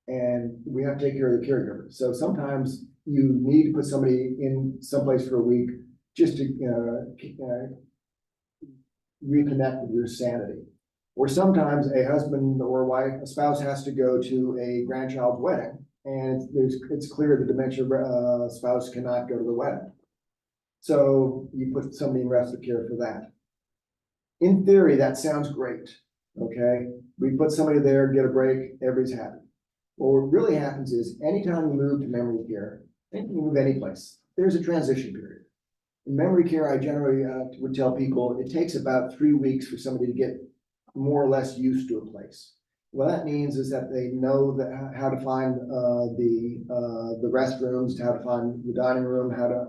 And we have to take care of the caregiver. So sometimes you need to put somebody in someplace for a week just to reconnect with your sanity. Or sometimes a husband or a wife, a spouse has to go to a grandchild's wedding, and it's clear the dementia spouse cannot go to the wedding. So you put somebody in respite care for that. In theory, that sounds great. Okay, we put somebody there, get a break, everybody's happy. Well, what really happens is anytime you move to memory care, and you move any place, there's a transition period. In memory care, I generally would tell people it takes about 3 weeks for somebody to get more or less used to a place. What that means is that they know how to find the restrooms, how to find the dining room, how to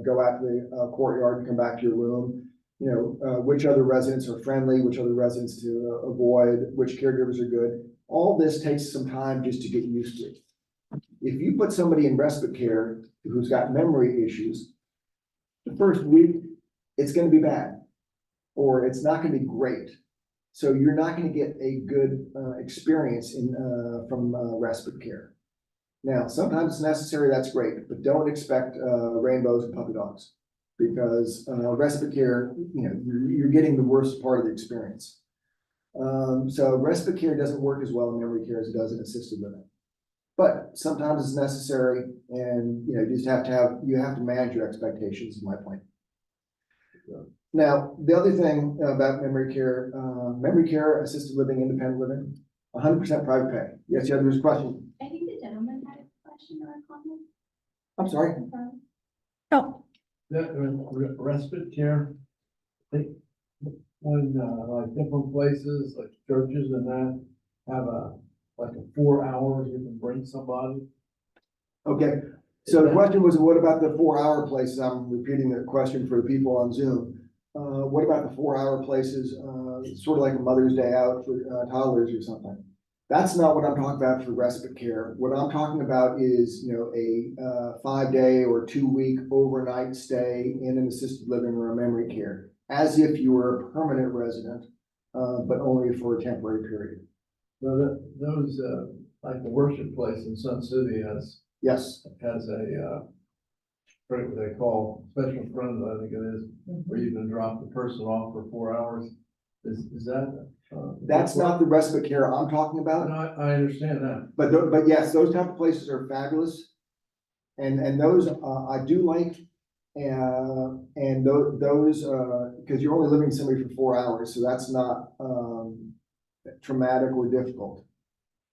go out to the courtyard and come back to your room. You know, which other residents are friendly, which other residents to avoid, which caregivers are good. All this takes some time just to get used to. If you put somebody in respite care who's got memory issues, the first week, it's going to be bad, or it's not going to be great. So you're not going to get a good experience from respite care. Now, sometimes it's necessary, that's great, but don't expect rainbows and puppy dogs, because respite care, you know, you're getting the worst part of the experience. So respite care doesn't work as well in memory care as it does in assisted living. But sometimes it's necessary, and you know, you have to manage your expectations, is my point. Now, the other thing about memory care, assisted living, independent living, 100% private pay. Yes, yeah, there's a question. I think the gentleman had a question or a comment. I'm sorry. Oh, That respite care, they, when like different places, like churches and that, have like a 4 hours you can bring somebody. Okay, so the question was, what about the 4-hour places? I'm repeating the question for the people on Zoom. What about the 4-hour places, sort of like a Mother's Day out for toddlers or something? That's not what I'm talking about for respite care. What I'm talking about is, you know, a 5-day or 2-week overnight stay in an assisted living or a memory care, as if you were a permanent resident, but only for a temporary period. Well, those, like the worship place in Sun City has Yes. a, what they call special friend, I think it is, where you can drop the person off for 4 hours. Is that? That's not the respite care I'm talking about. No, I understand that. But yes, those type of places are fabulous. And those I do like. And those because you're only living with somebody for 4 hours, so that's not traumatic or difficult.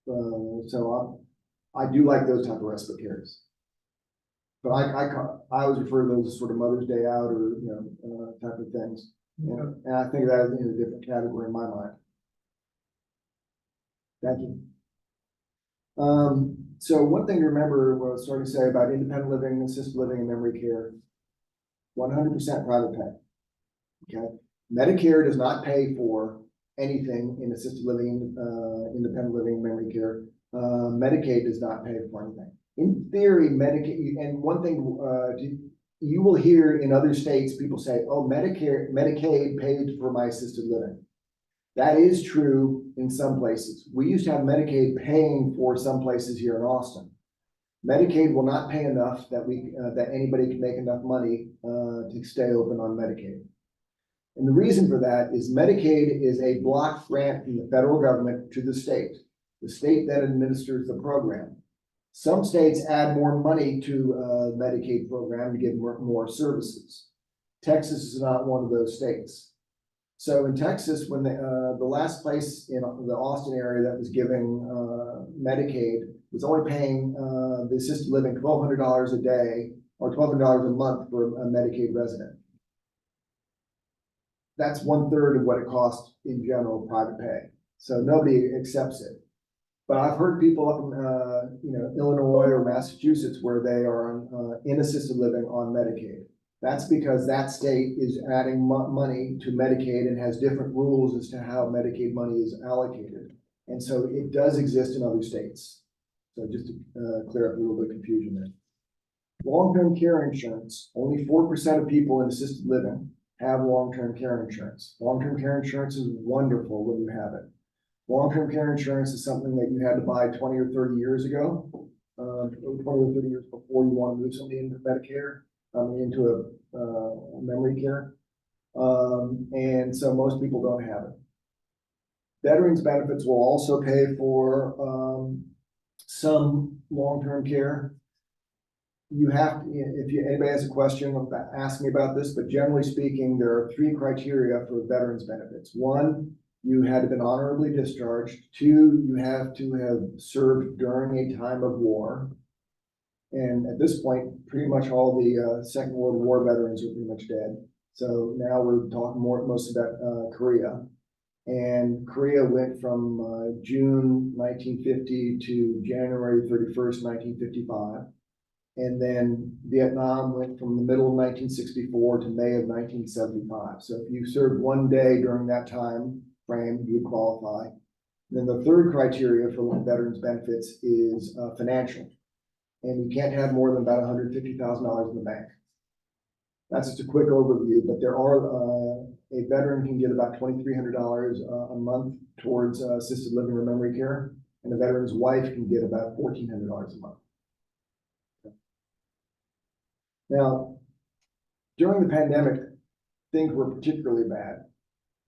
So I do like those type of respite cares. But I always refer to those as sort of Mother's Day out, or you know, type of things. And I think that is in a different category in my mind. Thank you. So one thing to remember, what I was starting to say about independent living, assisted living, and memory care, 100% private pay. Okay, Medicare does not pay for anything in assisted living, independent living, memory care. Medicaid does not pay for anything. In theory, Medicaid, and one thing you will hear in other states, people say, "Oh, Medicaid paid for my assisted living." That is true in some places. We used to have Medicaid paying for some places here in Austin. Medicaid will not pay enough that anybody can make enough money to stay open on Medicaid. And the reason for that is Medicaid is a block grant from the federal government to the state then administers the program. Some states add more money to Medicaid program to give more services. Texas is not one of those states. So in Texas, when the last place in the Austin area that was giving Medicaid was only paying the assisted living $1,200 a day or $1,200 a month for a Medicaid resident. That's 1/3 of what it costs in general private pay. So nobody accepts it. But I've heard people up in Illinois or Massachusetts where they are in assisted living on Medicaid. That's because that state is adding money to Medicaid and has different rules as to how Medicaid money is allocated. And so it does exist in other states. So just to clear up a little bit of confusion there. Long-term care insurance, only 4% of people in assisted living have long-term care insurance. Long-term care insurance is wonderful when you have it. Long-term care insurance is something that you had to buy 20 or 30 years ago, 20 or 30 years before you want to move somebody into Medicare, into a memory care. And so most people don't have it. Veterans benefits will also pay for some long-term care. You have to, if anybody has a question, ask me about this, but generally speaking, there are 3 criteria for veterans benefits. 1, you had to have been honorably discharged. 2, you have to have served during a time of war. And at this point, pretty much all the Second World War veterans are pretty much dead. So now we're talking most about Korea. And Korea went from June 1950 to January 31st, 1955. And then Vietnam went from the middle of 1964 to May of 1975. So if you served 1 day during that time frame, you qualify. Then the 3rd criteria for veterans benefits is financial. And you can't have more than about $150,000 in the bank. That's just a quick overview, but there are, a veteran can get about $2,300 a month towards assisted living or memory care, and a veteran's wife can get about $1,400 a month. Now, during the pandemic, things were particularly bad.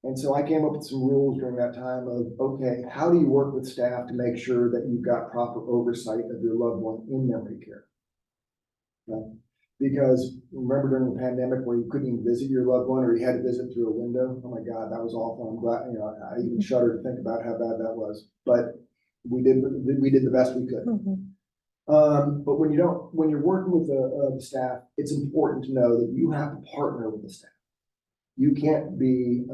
And so I came up with some rules during that time of, okay, how do you work with staff to make sure that you've got proper oversight of your loved one in memory care? Okay. Because remember during the pandemic where you couldn't even visit your loved one or you had to visit through a window? Oh my God, that was awful. I'm glad, I even shudder to think about how bad that was. But we did the best we could. But when you're working with the staff, it's important to know that you have to partner with the staff. You can't be,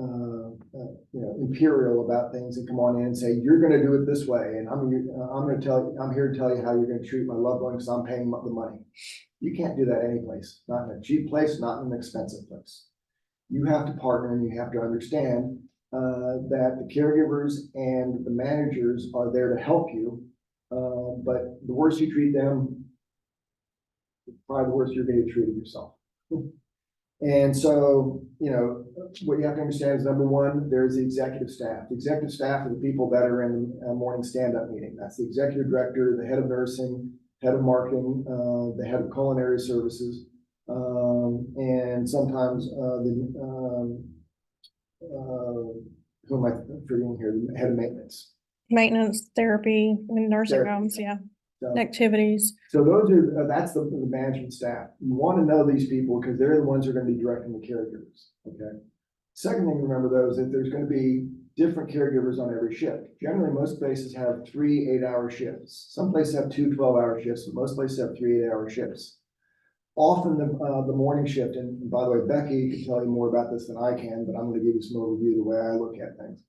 imperial about things and come on in and say, you're going to do it this way. And I'm here to tell you how you're going to treat my loved one because I'm paying the money. You can't do that any place, not in a cheap place, not in an expensive place. You have to partner and you have to understand that the caregivers and the managers are there to help you. But the worse you treat them, probably the worse you're going to treat yourself. And so, what you have to understand is number 1, there's the executive staff. The executive staff are the people that are in a morning stand-up meeting. That's the executive director, the head of nursing, head of marketing, the head of culinary services, and sometimes who am I forgetting here? The head of maintenance. Maintenance, therapy, and nursing homes, yeah, So, activities. so that's the management staff. You want to know these people because they're the ones who are going to be directing the caregivers. Okay. Second thing to remember though is that there's going to be different caregivers on every shift. Generally, most places have 3 8-hour shifts. Some places have 2 12-hour shifts, but most places have 3 8-hour shifts. Often the morning shift, and by the way, Becky can tell you more about this than I can, but I'm going to give you some overview of the way I look at things.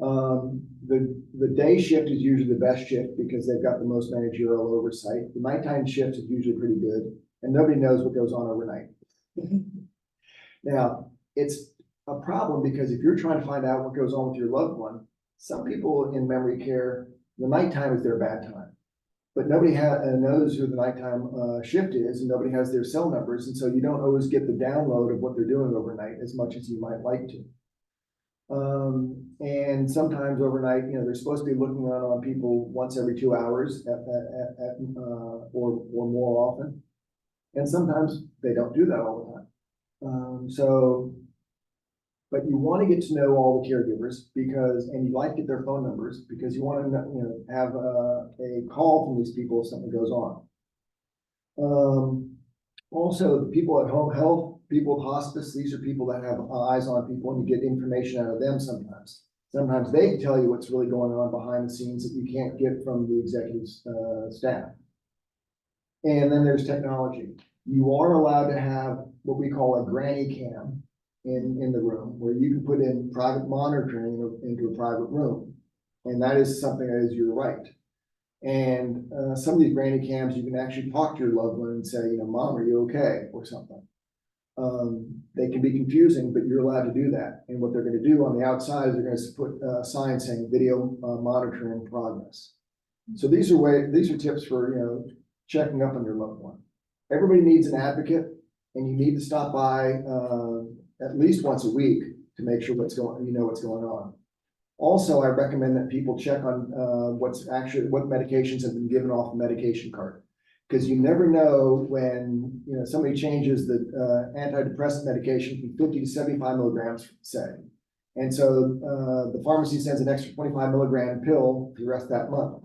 The day shift is usually the best shift because they've got the most managerial oversight. The nighttime shift is usually pretty good, and nobody knows what goes on overnight. Now, it's a problem because if you're trying to find out what goes on with your loved one, some people in memory care, the nighttime is their bad time. But nobody knows who the nighttime shift is, and nobody has their cell numbers, and so you don't always get the download of what they're doing overnight as much as you might like to. And sometimes overnight, they're supposed to be looking around on people once every 2 hours or more often. And sometimes they don't do that all the time. So But you want to get to know all the caregivers because, and you like to get their phone numbers because you want to, have a call from these people if something goes on. Also, the people at home health, people with hospice, these are people that have eyes on people and you get information out of them sometimes. Sometimes they can tell you what's really going on behind the scenes that you can't get from the executive staff. And then there's technology. You are allowed to have what we call a granny cam in the room where you can put in private monitoring into a private room. And that is something that is your right. And some of these granny cams, you can actually talk to your loved one and say, Mom, are you okay? Or something. They can be confusing, but you're allowed to do that. And what they're going to do on the outside is they're going to put a sign saying video monitoring progress. So these are tips for, checking up on your loved one. Everybody needs an advocate, and you need to stop by at least once a week to make sure what's going on. Also, I recommend that people check on what medications have been given off the medication card. Because you never know when somebody changes the antidepressant medication from 50 to 75 milligrams, say. And so the pharmacy sends an extra 25 milligram pill for the rest of that month.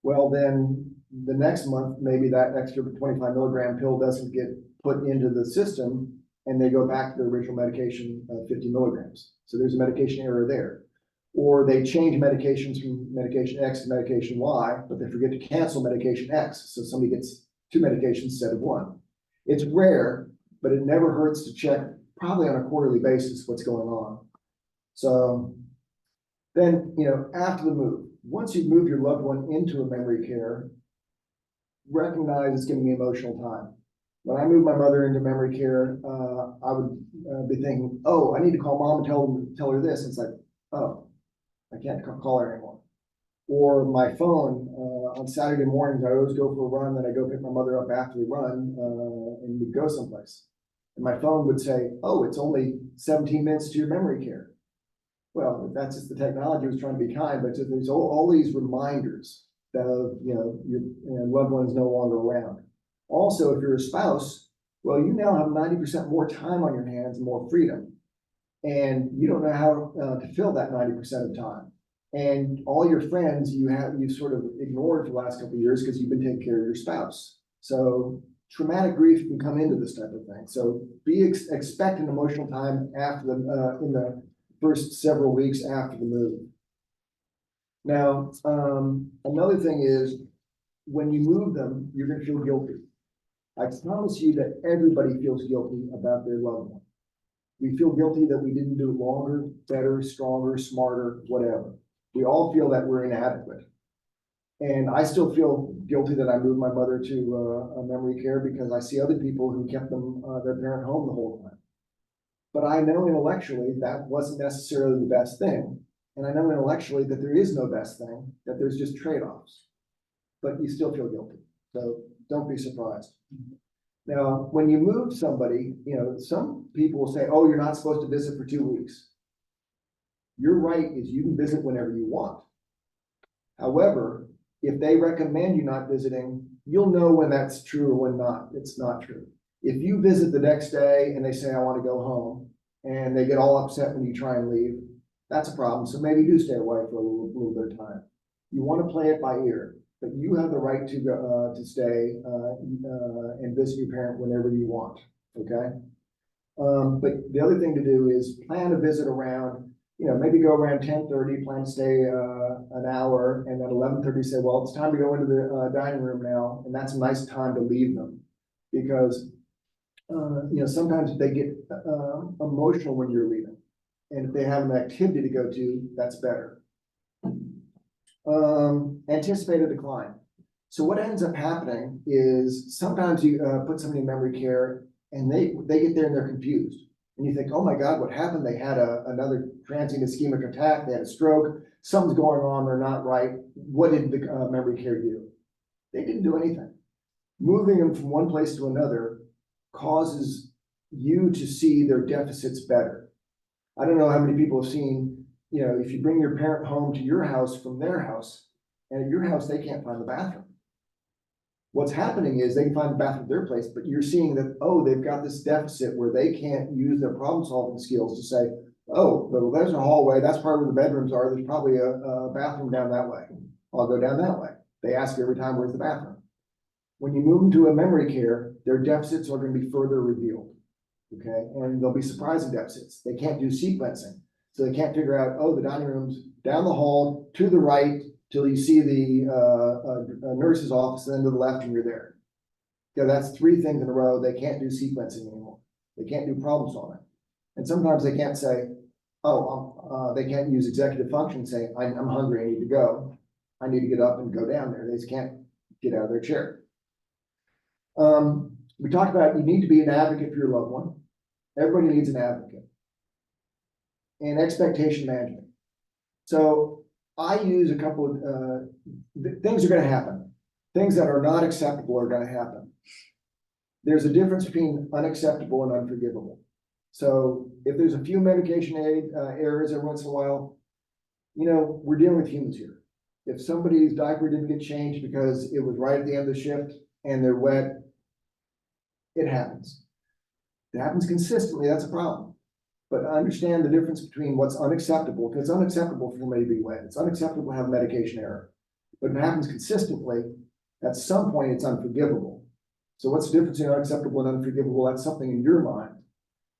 Well, then the next month, maybe that extra 25 milligram pill doesn't get put into the system and they go back to the original medication of 50 milligrams. So there's a medication error there. Or they change medications from medication X to medication Y, but they forget to cancel medication X. So somebody gets 2 medications instead of 1. It's rare, but it never hurts to check probably on a quarterly basis what's going on. So then, after the move, once you've moved your loved one into a memory care, recognize it's going to be emotional time. When I moved my mother into memory care, I would be thinking, oh, I need to call Mom and tell her this. And it's like, oh, I can't call her anymore. Or my phone, on Saturday mornings, I always go for a run, then I go pick my mother up after the run, and we'd go someplace. And my phone would say, oh, it's only 17 minutes to your memory care. Well, that's just the technology was trying to be kind, but there's all these reminders that, your loved one is no longer around. Also, if you're a spouse, well, you now have 90% more time on your hands and more freedom. And you don't know how to fill that 90% of time. And all your friends you've sort of ignored for the last couple of years because you've been taking care of your spouse. So traumatic grief can come into this type of thing. So expect an emotional time after in the first several weeks after the move. Now, another thing is when you move them, you're going to feel guilty. I promise you that everybody feels guilty about their loved one. We feel guilty that we didn't do it longer, better, stronger, smarter, whatever. We all feel that we're inadequate. And I still feel guilty that I moved my mother to a memory care because I see other people who kept their parent home the whole time. But I know intellectually that wasn't necessarily the best thing. And I know intellectually that there is no best thing, that there's just trade-offs. But you still feel guilty. So don't be surprised. Now, when you move somebody, some people will say, oh, you're not supposed to visit for 2 weeks. Your right is you can visit whenever you want. However, if they recommend you not visiting, you'll know when that's true or when it's not true. If you visit the next day and they say, I want to go home, and they get all upset when you try and leave, that's a problem. So maybe do stay away for a little bit of time. You want to play it by ear. But you have the right to go to stay and visit your parent whenever you want. Okay. But the other thing to do is plan a visit around, maybe go around 10:30, plan to stay an hour, and then 11:30 say, well, it's time to go into the dining room now, and that's a nice time to leave them because sometimes they get emotional when you're leaving, and if they have an activity to go to, that's better. Anticipated decline. So what ends up happening is sometimes you put somebody in memory care and they get there and they're confused. And you think, oh my God, what happened? They had another transient ischemic attack. They had a stroke. Something's going on. They're not right. What did the memory care do? They didn't do anything. Moving them from one place to another causes you to see their deficits better. I don't know how many people have seen if you bring your parent home to your house from their house, and at your house, they can't find the bathroom. What's happening is they can find the bathroom at their place, but you're seeing that, oh, they've got this deficit where they can't use their problem solving skills to say, oh, well, there's a hallway, that's probably where the bedrooms are, there's probably a bathroom down that way. I'll go down that way. They ask every time, where's the bathroom? When you move them to a memory care, their deficits are going to be further revealed. Okay, and they'll be surprising deficits. They can't do sequencing. So they can't figure out, oh, the dining room's down the hall to the right till you see the nurse's office, and then to the left and you're there. Yeah, that's 3 things in a row. They can't do sequencing anymore. They can't do problem solving. And sometimes they can't say, oh, they can't use executive function saying, I'm hungry, I need to go. I need to get up and go down there. They just can't get out of their chair. We talked about you need to be an advocate for your loved one. Everybody needs an advocate. And expectation management. So I use a couple of things are going to happen. Things that are not acceptable are going to happen. There's a difference between unacceptable and unforgivable. So if there's a few medication aid errors every once in a while, you know, we're dealing with humans here. If somebody's diaper didn't get changed because it was right at the end of the shift and they're wet, it happens. It happens consistently, that's a problem. But understand the difference between what's unacceptable, because it's unacceptable for somebody to be wet. It's unacceptable to have a medication error. But if it happens consistently, at some point it's unforgivable. So what's the difference between unacceptable and unforgivable? That's something in your mind.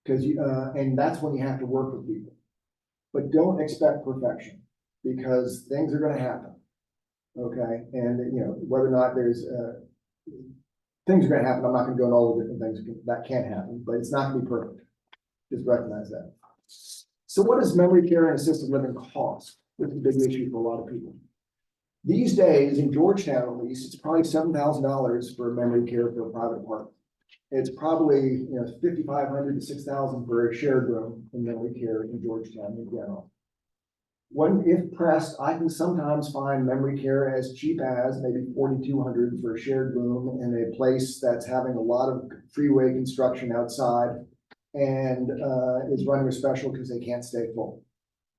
Because and that's when you have to work with people. But don't expect perfection, because things are going to happen. Okay, and you know, whether or not there's things are going to happen. I'm not going to go into all the different things that can't happen, but it's not going to be perfect. Just recognize that. So what does memory care and assisted living cost? This is a big issue for a lot of people. These days in Georgetown, at least, it's probably $7,000 for memory care for a private apartment. It's probably, you know, $5,500 to $6,000 for a shared room in memory care in Georgetown in general. When, if pressed, I can sometimes find memory care as cheap as maybe $4,200 for a shared room in a place that's having a lot of freeway construction outside and is running a special because they can't stay full.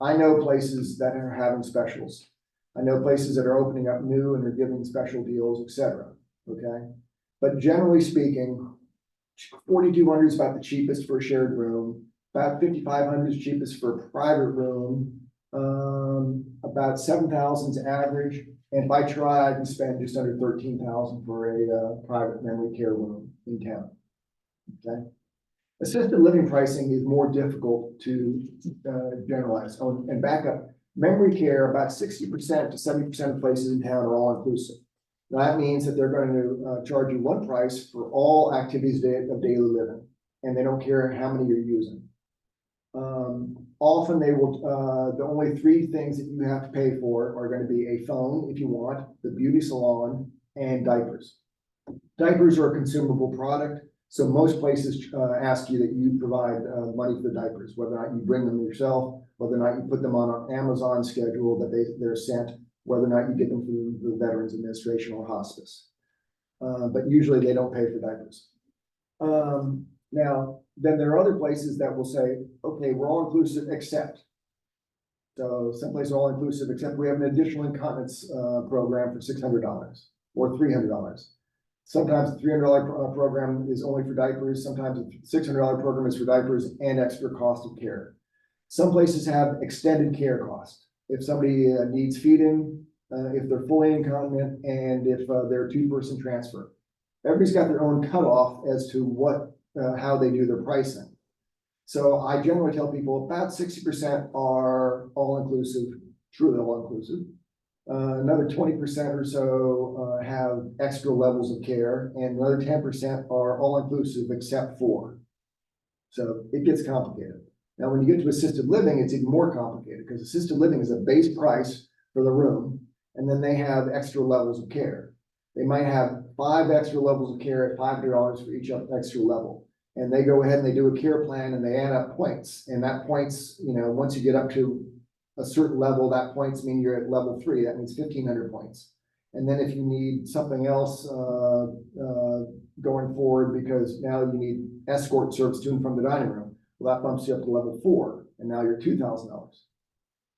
I know places that are having specials. I know places that are opening up new and are giving special deals, etc. Okay, but generally speaking, $4,200 is about the cheapest for a shared room. About $5,500 is cheapest for a private room. About $7,000 is average. And if I try, I can spend just under $13,000 for a private memory care room in town. Okay. Assisted living pricing is more difficult to generalize. Oh, and back up, memory care, about 60% to 70% of places in town are all inclusive. Now, that means that they're going to charge you one price for all activities of daily living, and they don't care how many you're using. Often they will, the only 3 things that you have to pay for are going to be a phone if you want, the beauty salon, and diapers. Diapers are a consumable product. So most places ask you that you provide money for the diapers, whether or not you bring them yourself, whether or not you put them on an Amazon schedule that they're sent, whether or not you get them through the Veterans Administration or hospice. But usually they don't pay for diapers. Now, then there are other places that will say, okay, we're all inclusive except. So some places are all inclusive except we have an additional incontinence program for $600 or $300. Sometimes the $300 program is only for diapers. Sometimes the $600 program is for diapers and extra cost of care. Some places have extended care cost. If somebody needs feeding, if they're fully incontinent, and if they're a 2-person transfer. Everybody's got their own cutoff as to what, how they do their pricing. So I generally tell people about 60% are all-inclusive, truly all-inclusive. Another 20% or so have extra levels of care, and another 10% are all-inclusive except for. So it gets complicated. Now, when you get to assisted living, it's even more complicated because assisted living is a base price for the room, and then they have extra levels of care. They might have 5 extra levels of care at $500 for each extra level. And they go ahead and they do a care plan and they add up points. And that points, you know, once you get up to a certain level, that points mean you're at level 3. That means 1,500 points. And then if you need something else going forward, because now you need escort service to and from the dining room, well, that bumps you up to level 4, and now you're $2,000.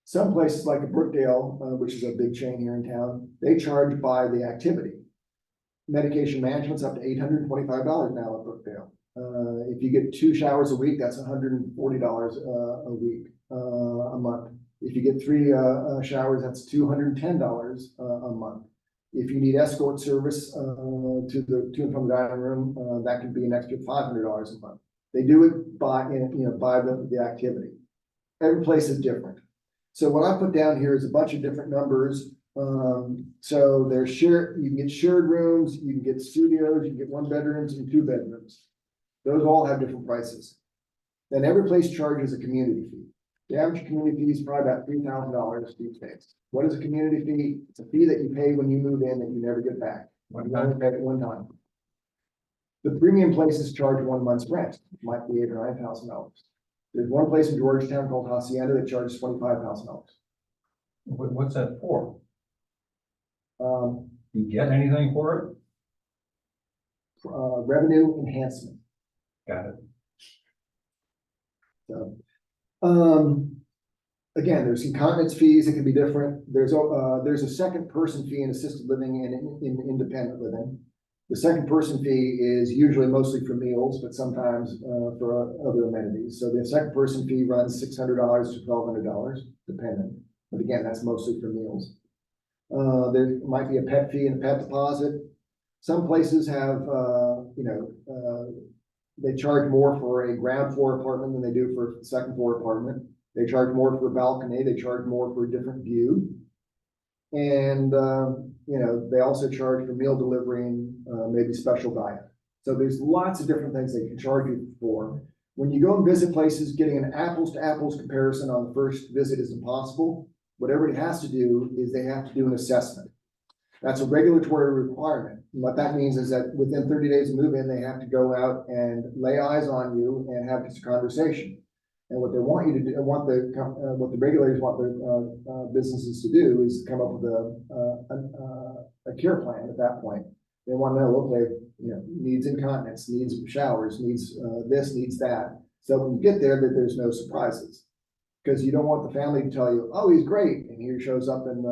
Some places like Brookdale, which is a big chain here in town, they charge by the activity. medication management's up to $825 now at Brookdale. If you get 2 showers a week, that's $140 a week, a month. If you get 3 showers, that's $210 a month. If you need escort service to and from the dining room, that could be an extra $500 a month. They do it by the activity. Every place is different. So what I put down here is a bunch of different numbers. So there's you can get shared rooms, you can get studios, you can get 1 bedrooms and 2 bedrooms. Those all have different prices. Then every place charges a community fee. The average community fee is probably about $3,000 these days. What is a community fee? It's a fee that you pay when you move in that you never get back. You only pay it one time. The premium places charge 1 month's rent, might be $8,000 or $9,000. There's one place in Georgetown called Hacienda that charges $25,000. What's that for? Um, You get anything for it? Revenue enhancement. Got it. So, again, there's incontinence fees that can be different. There's a second person fee in assisted living and in independent living. The second person fee is usually mostly for meals, but sometimes for other amenities. So the second person fee runs $600 to $1,200, depending. But again, that's mostly for meals. There might be a pet fee and a pet deposit. Some places have, they charge more for a ground floor apartment than they do for a second floor apartment. They charge more for a balcony. They charge more for a different view. And, they also charge for meal delivery and maybe special diet. So there's lots of different things they can charge you for. When you go and visit places, getting an apples to apples comparison on the first visit is impossible. What everybody has to do is they have to do an assessment. That's a regulatory requirement. And what that means is that within 30 days of move-in, they have to go out and lay eyes on you and have this conversation. And what they want you to do, what the regulators want their businesses to do is come up with a care plan at that point. They want to know, okay, needs incontinence, needs showers, needs this, needs that. So when you get there, that there's no surprises. Because you don't want the family to tell you, oh, he's great, and he shows up in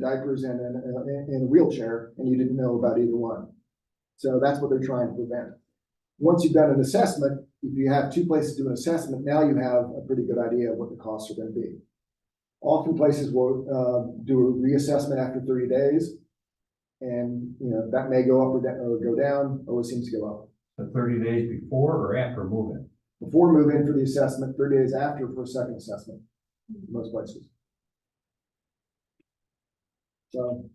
diapers and in a wheelchair, and you didn't know about either one. So that's what they're trying to prevent. Once you've done an assessment, if you have 2 places to do an assessment, now you have a pretty good idea of what the costs are going to be. Often places will do a reassessment after 30 days, and that may go up or go down. Always seems to go up. The 30 days before or after move-in? Before move-in for the assessment, 30 days after for a second assessment, most places. So,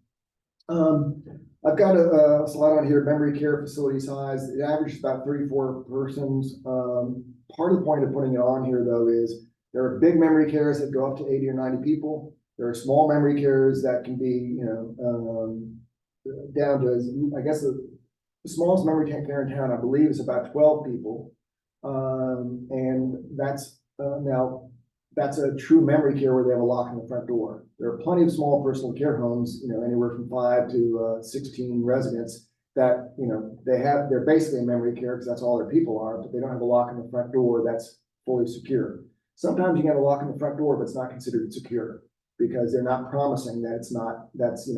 I've got a slide on here, memory care facility size. It averages about 34 persons. Part of the point of putting it on here, though, is there are big memory cares that go up to 80 or 90 people. There are small memory cares that can be, down to, I guess, the smallest memory care in town, I believe, is about 12 people. And that's now that's a true memory care where they have a lock on the front door. There are plenty of small personal care homes, anywhere from 5 to 16 residents that, they're basically a memory care because that's all their people are, but they don't have a lock on the front door that's fully secure. Sometimes you get a lock on the front door, but it's not considered secure because they're not promising that that's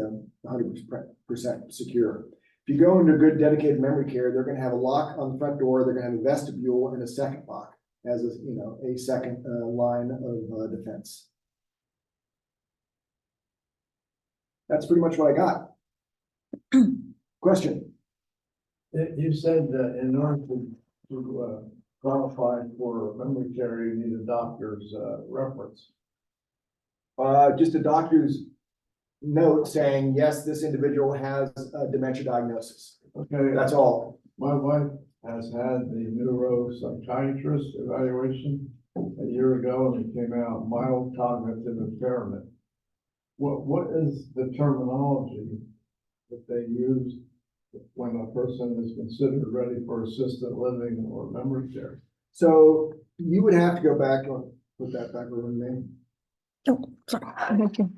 100% secure. If you go into good dedicated memory care, they're going to have a lock on the front door. They're going to have a vestibule and a second lock as a second line of defense. That's pretty much what I got. Question? You said that in order to qualify for memory care, you need a doctor's reference. Just a doctor's note saying, yes, this individual has a dementia diagnosis. Okay. That's all. My wife has had the neuropsychiatrist evaluation a year ago, and it came out mild cognitive impairment. What is the terminology that they use when a person is considered ready for assisted living or memory care? So you would have to go back and put that back over me. Oh, sorry. Thank you.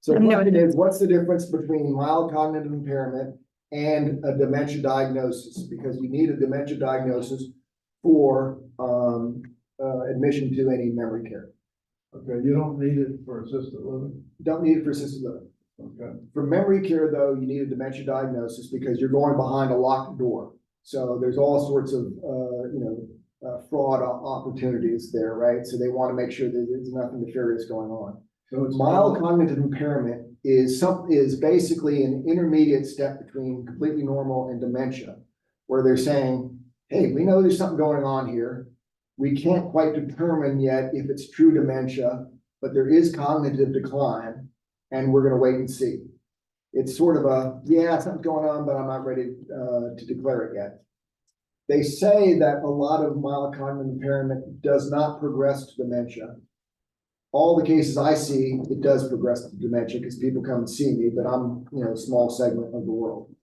So the I'm new question at is, what's the difference between mild cognitive impairment and a dementia diagnosis? Because you need a dementia diagnosis for admission to any memory care. Okay, you don't need it for assisted living? Don't need it for assisted living. Okay. For memory care, though, you need a dementia diagnosis because you're going behind a locked door. So there's all sorts of, fraud opportunities there, right? So they want to make sure that there's nothing nefarious going on. So it's Mild cognitive impairment is basically an intermediate step between completely normal and dementia, where they're saying, hey, we know there's something going on here. We can't quite determine yet if it's true dementia, but there is cognitive decline, and we're gonna wait and see. It's sort of yeah, something's going on, but I'm not ready to declare it yet. They say that a lot of mild cognitive impairment does not progress to dementia. All the cases I see, it does progress to dementia because people come and see me, but I'm, a small segment of the world.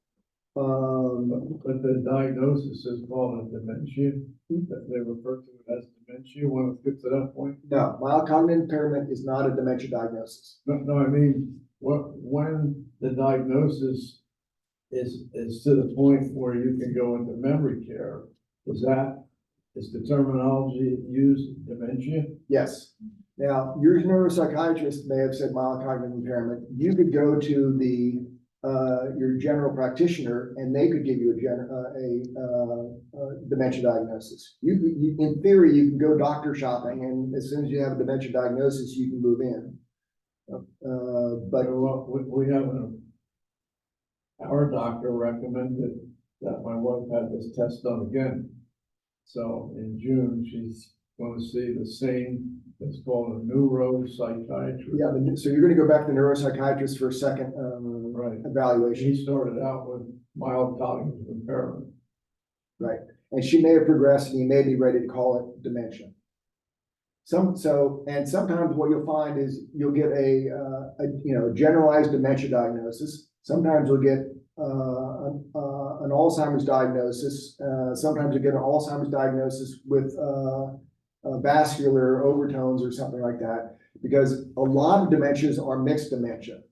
But the diagnosis is called a dementia, that they refer to it as dementia when it gets to that point. No, mild cognitive impairment is not a dementia diagnosis. No, I mean, when the diagnosis is to the point where you can go into memory care, is the terminology used dementia? Yes. Now, your neuropsychiatrist may have said mild cognitive impairment. You could go to your general practitioner and they could give you a dementia diagnosis. In theory, you can go doctor shopping, and as soon as you have a dementia diagnosis, you can move in. But Well, we have our doctor recommended that my wife had this test done again. So in June, she's going to see the same, it's called a neuropsychiatrist. yeah, so you're going to go back to the neuropsychiatrist for a second Right. evaluation. She started out with mild cognitive impairment. Right, and she may have progressed, and you may be ready to call it dementia. And sometimes what you'll find is you'll get a generalized dementia diagnosis. Sometimes you'll get an Alzheimer's diagnosis. Sometimes you get an Alzheimer's diagnosis with vascular overtones or something like that, because a lot of dementias are mixed dementia.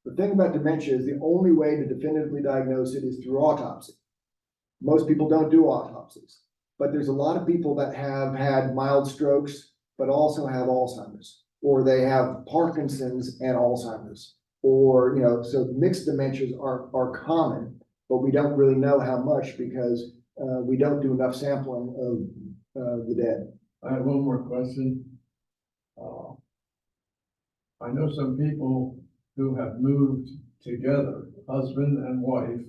The thing about dementia is the only way to definitively diagnose it is through autopsy. Most people don't do autopsies, but there's a lot of people that have had mild strokes, but also have Alzheimer's, or they have Parkinson's and Alzheimer's, or, so mixed dementias are common, but we don't really know how much because we don't do enough sampling of the dead. I have one more question. I know some people who have moved together, husband and wife,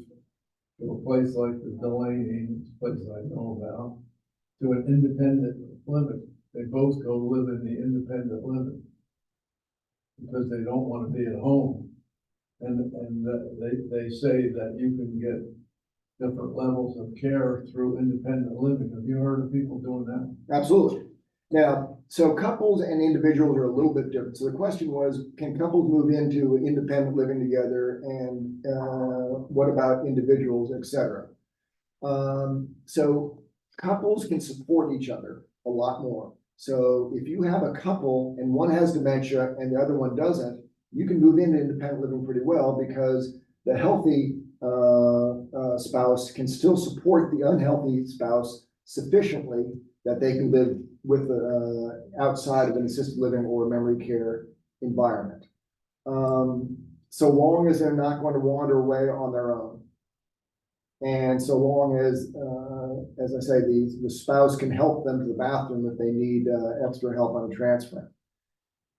to a place like the Delaney, a place I know about, to an independent living. They both go live in the independent living because they don't want to be at home. And they say that you can get different levels of care through independent living. Have you heard of people doing that? Absolutely. Now, so couples and individuals are a little bit different. So the question was, can couples move into independent living together, and what about individuals, et cetera? So couples can support each other a lot more. So if you have a couple and one has dementia and the other one doesn't, you can move into independent living pretty well because the healthy spouse can still support the unhealthy spouse sufficiently that they can live with outside of an assisted living or memory care environment. So long as they're not going to wander away on their own. And so long as I say, the spouse can help them to the bathroom if they need extra help on a transfer.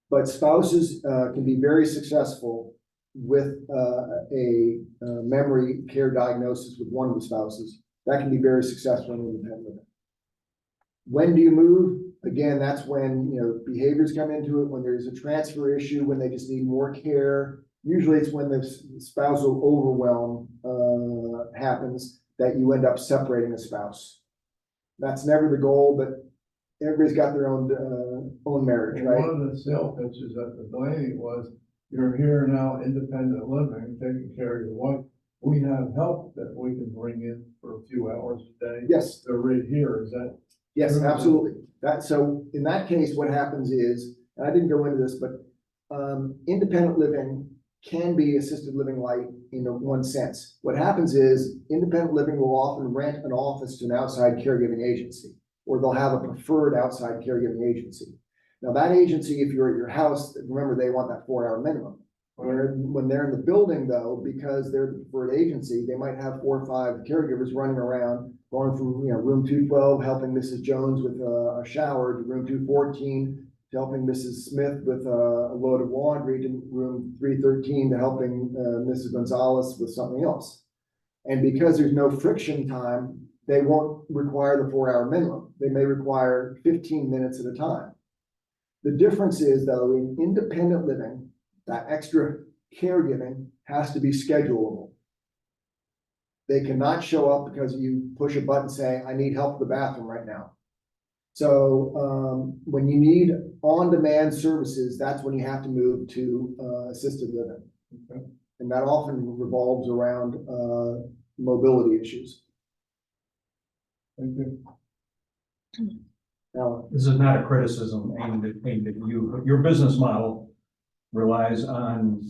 But spouses can be very successful with a memory care diagnosis with one of the spouses. That can be very successful in independent living. When do you move? Again, that's when behaviors come into it, when there's a transfer issue, when they just need more care. Usually it's when the spousal overwhelm happens that you end up separating a spouse. That's never the goal, but everybody's got their own marriage, right? One of the sales pitches at the Delaney was, you're here now, independent living, taking care of your wife. We have help that we can bring in for a few hours a day. Yes. They're right here, is that? Yes, absolutely. So in that case, what happens is, and I didn't go into this, but independent living can be assisted living light in one sense. What happens is independent living will often rent an office to an outside caregiving agency, or they'll have a preferred outside caregiving agency. Now that agency, if you're at your house, remember they want that 4-hour minimum. When they're in the building though, because they're the preferred agency, they might have 4 or 5 caregivers running around, going from, room 212, helping Mrs. Jones with a shower, to room 214, to helping Mrs. Smith with a load of laundry, to room 313, to helping Mrs. Gonzalez with something else. And because there's no friction time, they won't require the 4-hour minimum. They may require 15 minutes at a time. The difference is though, in independent living, that extra caregiving has to be schedulable. They cannot show up because you push a button saying, I need help in the bathroom right now. So when you need on-demand services, that's when you have to move to assisted living. Okay. And that often revolves around mobility issues. Thank you. Now, This is not a criticism aimed at you. Your business model relies on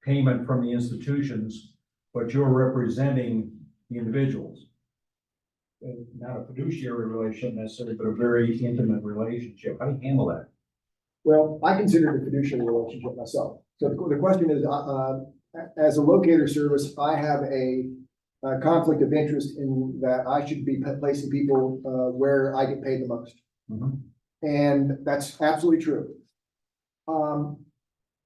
payment from the institutions, but you're representing the individuals. Not a fiduciary relationship necessarily, but a very intimate relationship. How do you handle that? well, I consider it a fiduciary relationship myself. So the question is, as a locator service, I have a conflict of interest in that I should be placing people where I get paid the most. Mhm. And that's absolutely true.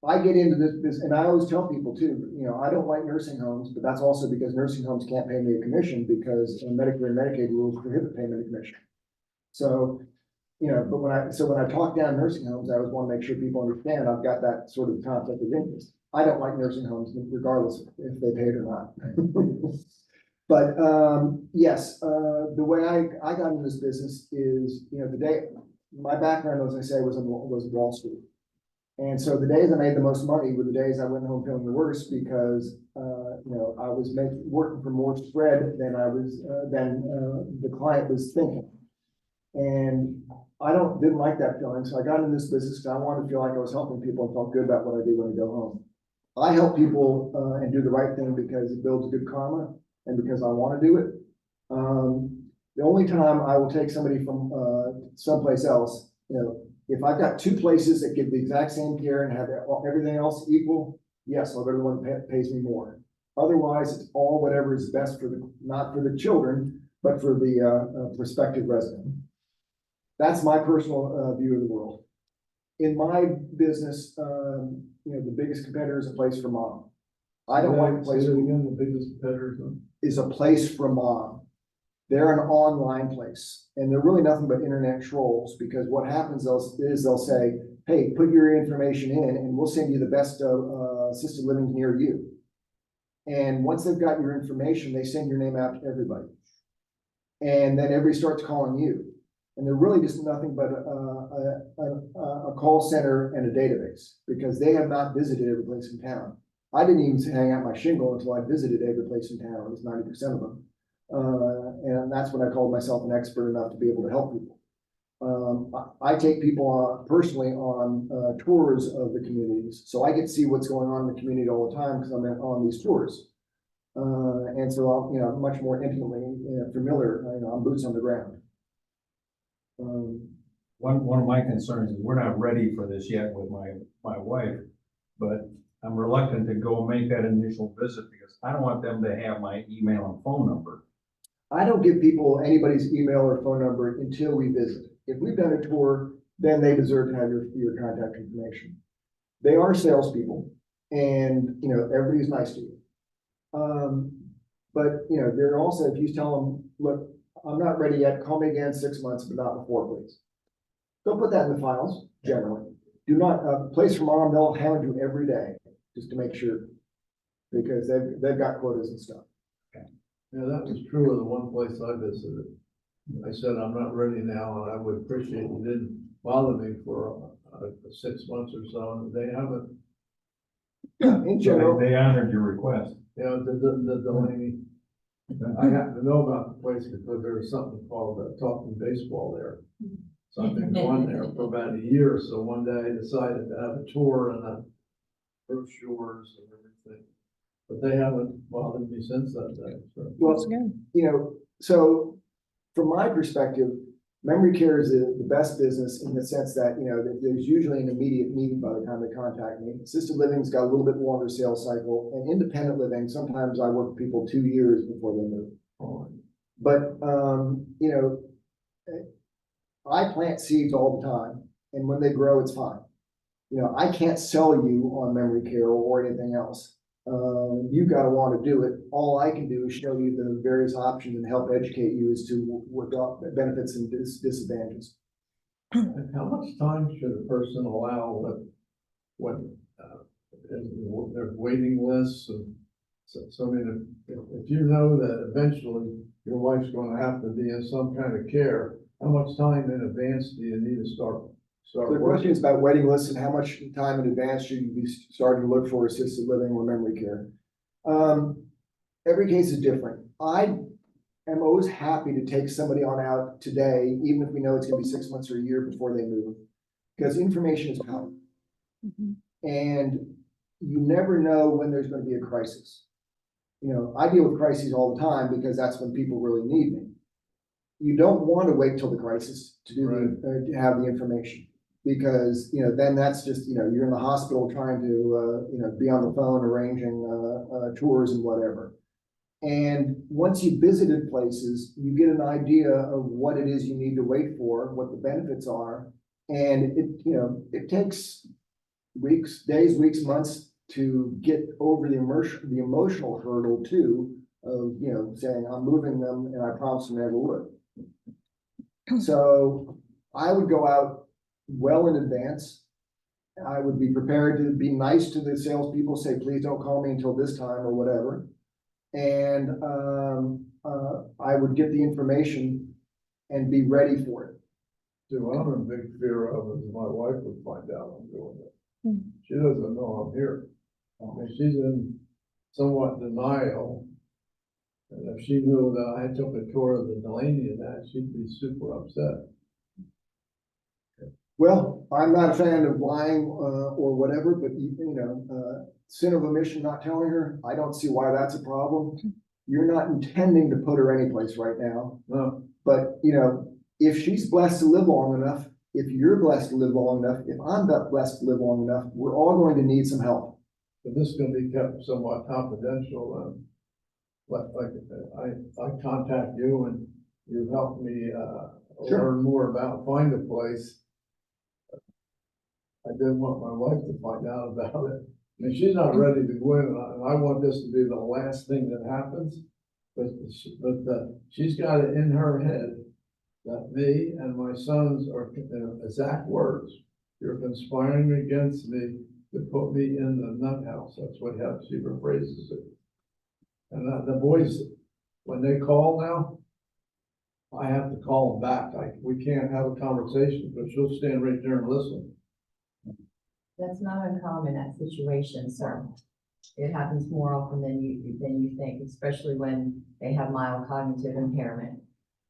I get into this, and I always tell people too, I don't like nursing homes, but that's also because nursing homes can't pay me a commission because Medicare and Medicaid rules prohibit payment of commission. So, but when I talk down nursing homes, I always want to make sure people understand I've got that sort of conflict of interest. I don't like nursing homes regardless if they pay it or not. But yes, the way I got into this business is, the day, my background, as I say, was Wall Street. And so the days I made the most money were the days I went home feeling the worst because, I was working for more spread than the client was thinking. And I didn't like that feeling. So I got in this business because I wanted to feel like I was helping people and felt good about what I do when I go home. I help people and do the right thing because it builds good karma and because I want to do it. The only time I will take somebody from someplace else, if I've got 2 places that give the exact same care and have everything else equal, yes, I'll go to the one that pays me more. Otherwise, it's all whatever is best for not for the children, but for the prospective resident. That's my personal view of the world. In my business, the biggest competitor is a place for mom. I don't like a place again, the biggest competitors. is a place for mom. They're an online place and they're really nothing but internet trolls because what happens is they'll say, hey, put your information in and we'll send you the best assisted living near you. And once they've got your information, they send your name out to everybody. And then everybody starts calling you. And they're really just nothing but a call center and a database because they have not visited every place in town. I didn't even hang out my shingle until I visited every place in town. It was 90% of them. And that's when I called myself an expert enough to be able to help people. I take people personally on tours of the communities. So I get to see what's going on in the community all the time because I'm on these tours. And so I'm much more intimately familiar, I'm boots on the ground. One of my concerns is we're not ready for this yet with my wife, but I'm reluctant to go make that initial visit because I don't want them to have my email and phone number. I don't give people anybody's email or phone number until we visit. If we've done a tour, then they deserve to have your contact information. They are salespeople and, everybody's nice to you. But, they're also, if you tell them, look, I'm not ready yet, call me again 6 months, but not before, please. Don't put that in the files, generally. Do not, place for mom, they'll hound you every day just to make sure because they've got quotas and stuff. Yeah, that was true of the one place I visited. I said, I'm not ready now, and I would appreciate you didn't bother me for 6 months or so, and they haven't. Yeah, in general. They honored your request. The Delaney, I happen to know about the place because there was something called Talking Baseball there. So I've been going there for about a year, so one day I decided to have a tour and brochures and everything. But they haven't bothered me since that day, so. Well, so from my perspective, Memory care is the best business in the sense that, you know, that there's usually an immediate need by the time they contact me. Assisted living's got a little bit longer sales cycle, and independent living, sometimes I work with people 2 years before they move. But, you know, I plant seeds all the time, and when they grow, it's fine. You know, I can't sell you on memory care or anything else. You gotta want to do it. All I can do is show you the various options and help educate you as to what the benefits and disadvantages. And how much time should a person allow there's waiting lists and so I mean, if you know that eventually your wife's gonna have to be in some kind of care, how much time in advance do you need to start So the question working? is about waiting lists and how much time in advance should you be starting to look for assisted living or memory care. Every case is different. I am always happy to take somebody on out today, even if we know it's gonna be 6 months or a year before they move, because information is power. And you never know when there's gonna be a crisis. You know, I deal with crises all the time because that's when people really need me. You don't want to wait till the crisis to do to have the information. Because, you know, then that's just, you know, you're in the hospital trying to, you know, be on the phone arranging, tours and whatever. And once you've visited places, you get an idea of what it is you need to wait for, what the benefits are. And it, you know, it takes days, weeks, months to get over the emotional hurdle too, of, you know, saying, I'm moving them and I promise I never would. So I would go out well in advance. I would be prepared to be nice to the salespeople, say, please don't call me until this time or whatever. And I would get the information and be ready for it. So what I'm in big fear of is my wife would find out I'm doing it. She doesn't know I'm here. I mean, she's in somewhat denial. And if she knew that I took a tour of the Delaney and that, she'd be super upset. Well, I'm not a fan of lying or whatever, but you know, sin of omission, not telling her, I don't see why that's a problem. You're not intending to put her anyplace right now. No, But, you know, if she's blessed to live long enough, if you're blessed to live long enough, if I'm blessed to live long enough, we're all going to need some help. but this is gonna be kept somewhat confidential. I contact you and you help me, Sure. learn more about, find a place. I didn't want my wife to find out about it. I mean, she's not ready to go in, and I want this to be the last thing that happens. But she's got it in her head that me and my sons are, exact words, you're conspiring against me to put me in the nut house. That's what she phrases it. And the boys, when they call now, I have to call them back. We can't have a conversation, but she'll stand right there and listen. That's not uncommon, that situation, sir. It happens more often than you think, especially when they have mild cognitive impairment.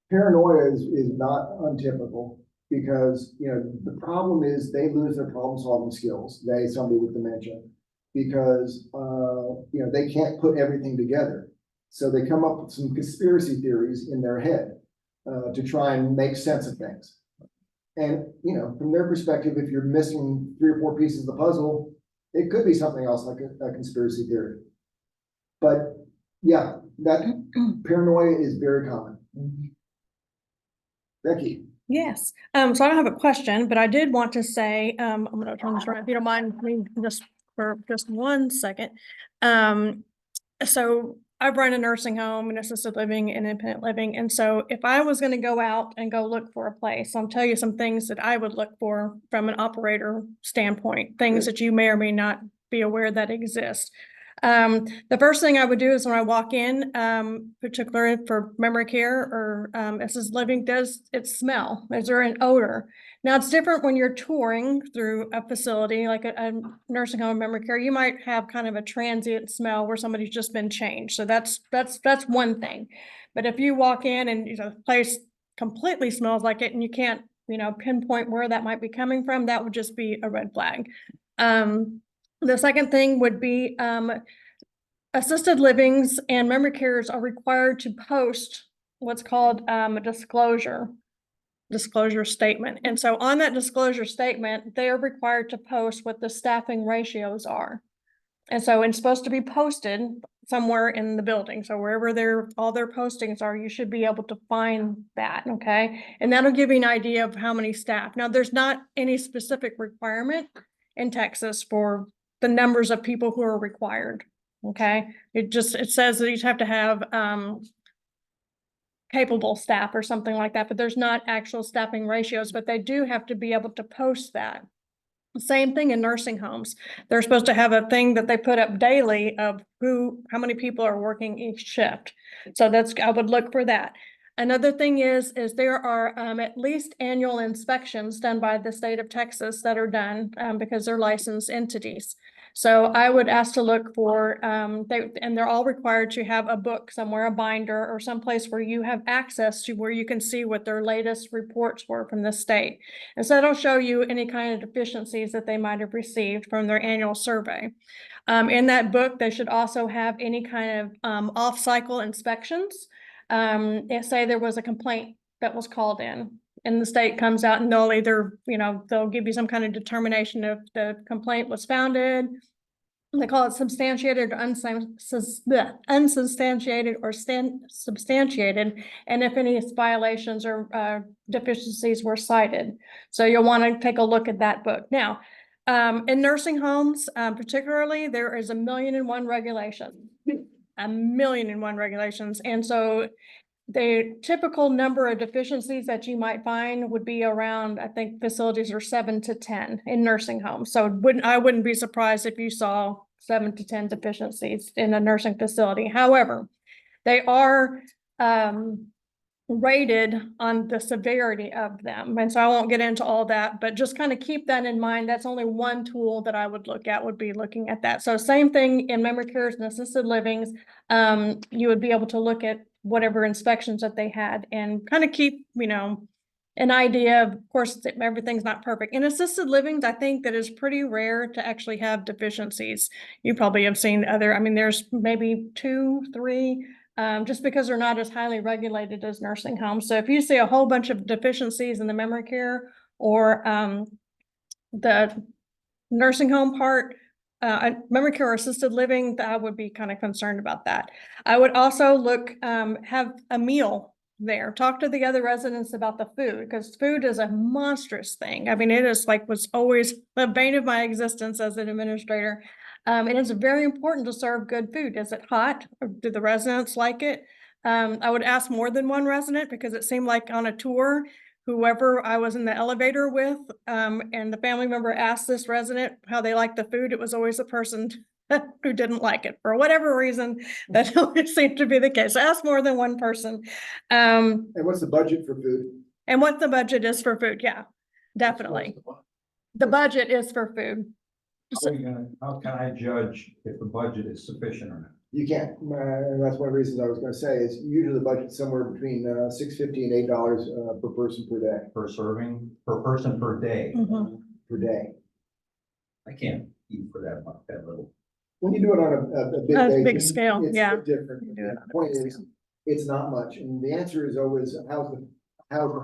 Paranoia is not untypical because, you know, the problem is they lose their problem solving skills. Somebody with dementia, because, you know, they can't put everything together. So they come up with some conspiracy theories in their head to try and make sense of things. And, you know, from their perspective, if you're missing 3 or 4 pieces of the puzzle, it could be something else like a conspiracy theory. But yeah, that paranoia is very common. Becky. Yes, so I don't have a question, but I did want to say, I'm gonna turn this around, if you don't mind, me just for just 1 second. So I run a nursing home and assisted living and independent living, and so if I was gonna go out and go look for a place, I'll tell you some things that I would look for from an operator standpoint, things that you may or may not be aware that exist. The first thing I would do is when I walk in, particularly for memory care or assisted living, does it smell? Is there an odor? Now it's different when you're touring through a facility like a nursing home memory care. You might have kind of a transient smell where somebody's just been changed. So that's one thing. But if you walk in and the place completely smells like it and you can't, pinpoint where that might be coming from, that would just be a red flag. The second thing would be assisted livings and memory cares are required to post what's called a disclosure. disclosure statement. And so on that disclosure statement, they are required to post what the staffing ratios are. And so it's supposed to be posted somewhere in the building. So wherever all their postings are, you should be able to find that, okay? And that'll give you an idea of how many staff. Now, there's not any specific requirement in Texas for the numbers of people who are required, okay? It says that you have to have, capable staff or something like that, but there's not actual staffing ratios, but they do have to be able to post that. Same thing in nursing homes. They're supposed to have a thing that they put up daily of how many people are working each shift. So I would look for that. Another thing is there are at least annual inspections done by the state of Texas that are done because they're licensed entities. So I would ask to look for, and they're all required to have a book somewhere, a binder or someplace where you have access to where you can see what their latest reports were from the state. And so it'll show you any kind of deficiencies that they might have received from their annual survey. In that book, they should also have any kind of off-cycle inspections. Say there was a complaint that was called in. And the state comes out and they'll either, they'll give you some kind of determination if the complaint was founded. They call it substantiated or unsubstantiated or substantiated, and if any violations or deficiencies were cited. So you'll want to take a look at that book. Now, in nursing homes, particularly, there is 1,000,001 regulations. 1,000,001 regulations. And so the typical number of deficiencies that you might find would be around, I think facilities are 7 to 10 in nursing homes. So I wouldn't be surprised if you saw 7 to 10 deficiencies in a nursing facility. However, they are rated on the severity of them. And so I won't get into all that, but just kind of keep that in mind. That's only one tool that I would look at, would be looking at that. So same thing in memory cares and assisted livings. You would be able to look at whatever inspections that they had and kind of keep, an idea. Of course, everything's not perfect. In assisted livings, I think that is pretty rare to actually have deficiencies. You probably have seen there's maybe 2, 3, just because they're not as highly regulated as nursing homes. So if you see a whole bunch of deficiencies in the memory care or the nursing home part, memory care or assisted living, I would be kind of concerned about that. I would also have a meal there. Talk to the other residents about the food, because food is a monstrous thing. It is was always the bane of my existence as an administrator. And it's very important to serve good food. Is it hot? Or do the residents like it? I would ask more than one resident, because it seemed like on a tour, whoever I was in the elevator with, and the family member asked this resident how they liked the food, it was always a person who didn't like it for whatever reason. That always seemed to be the case. Ask more than one person. And what's the budget for food? And what the budget is for food. Yeah, definitely. The budget is for food. How can I judge if the budget is sufficient or not? You can't, and that's one of the reasons I was gonna say is usually the budget's somewhere between $6.50 and $8 per person per day. Per person per day. Mhm. Per day. I can't eat for that much, that little. When you do it on a big A basis, big scale, it's yeah. different. You do it on The a point big is, scale. it's not much, and the answer is always, how's the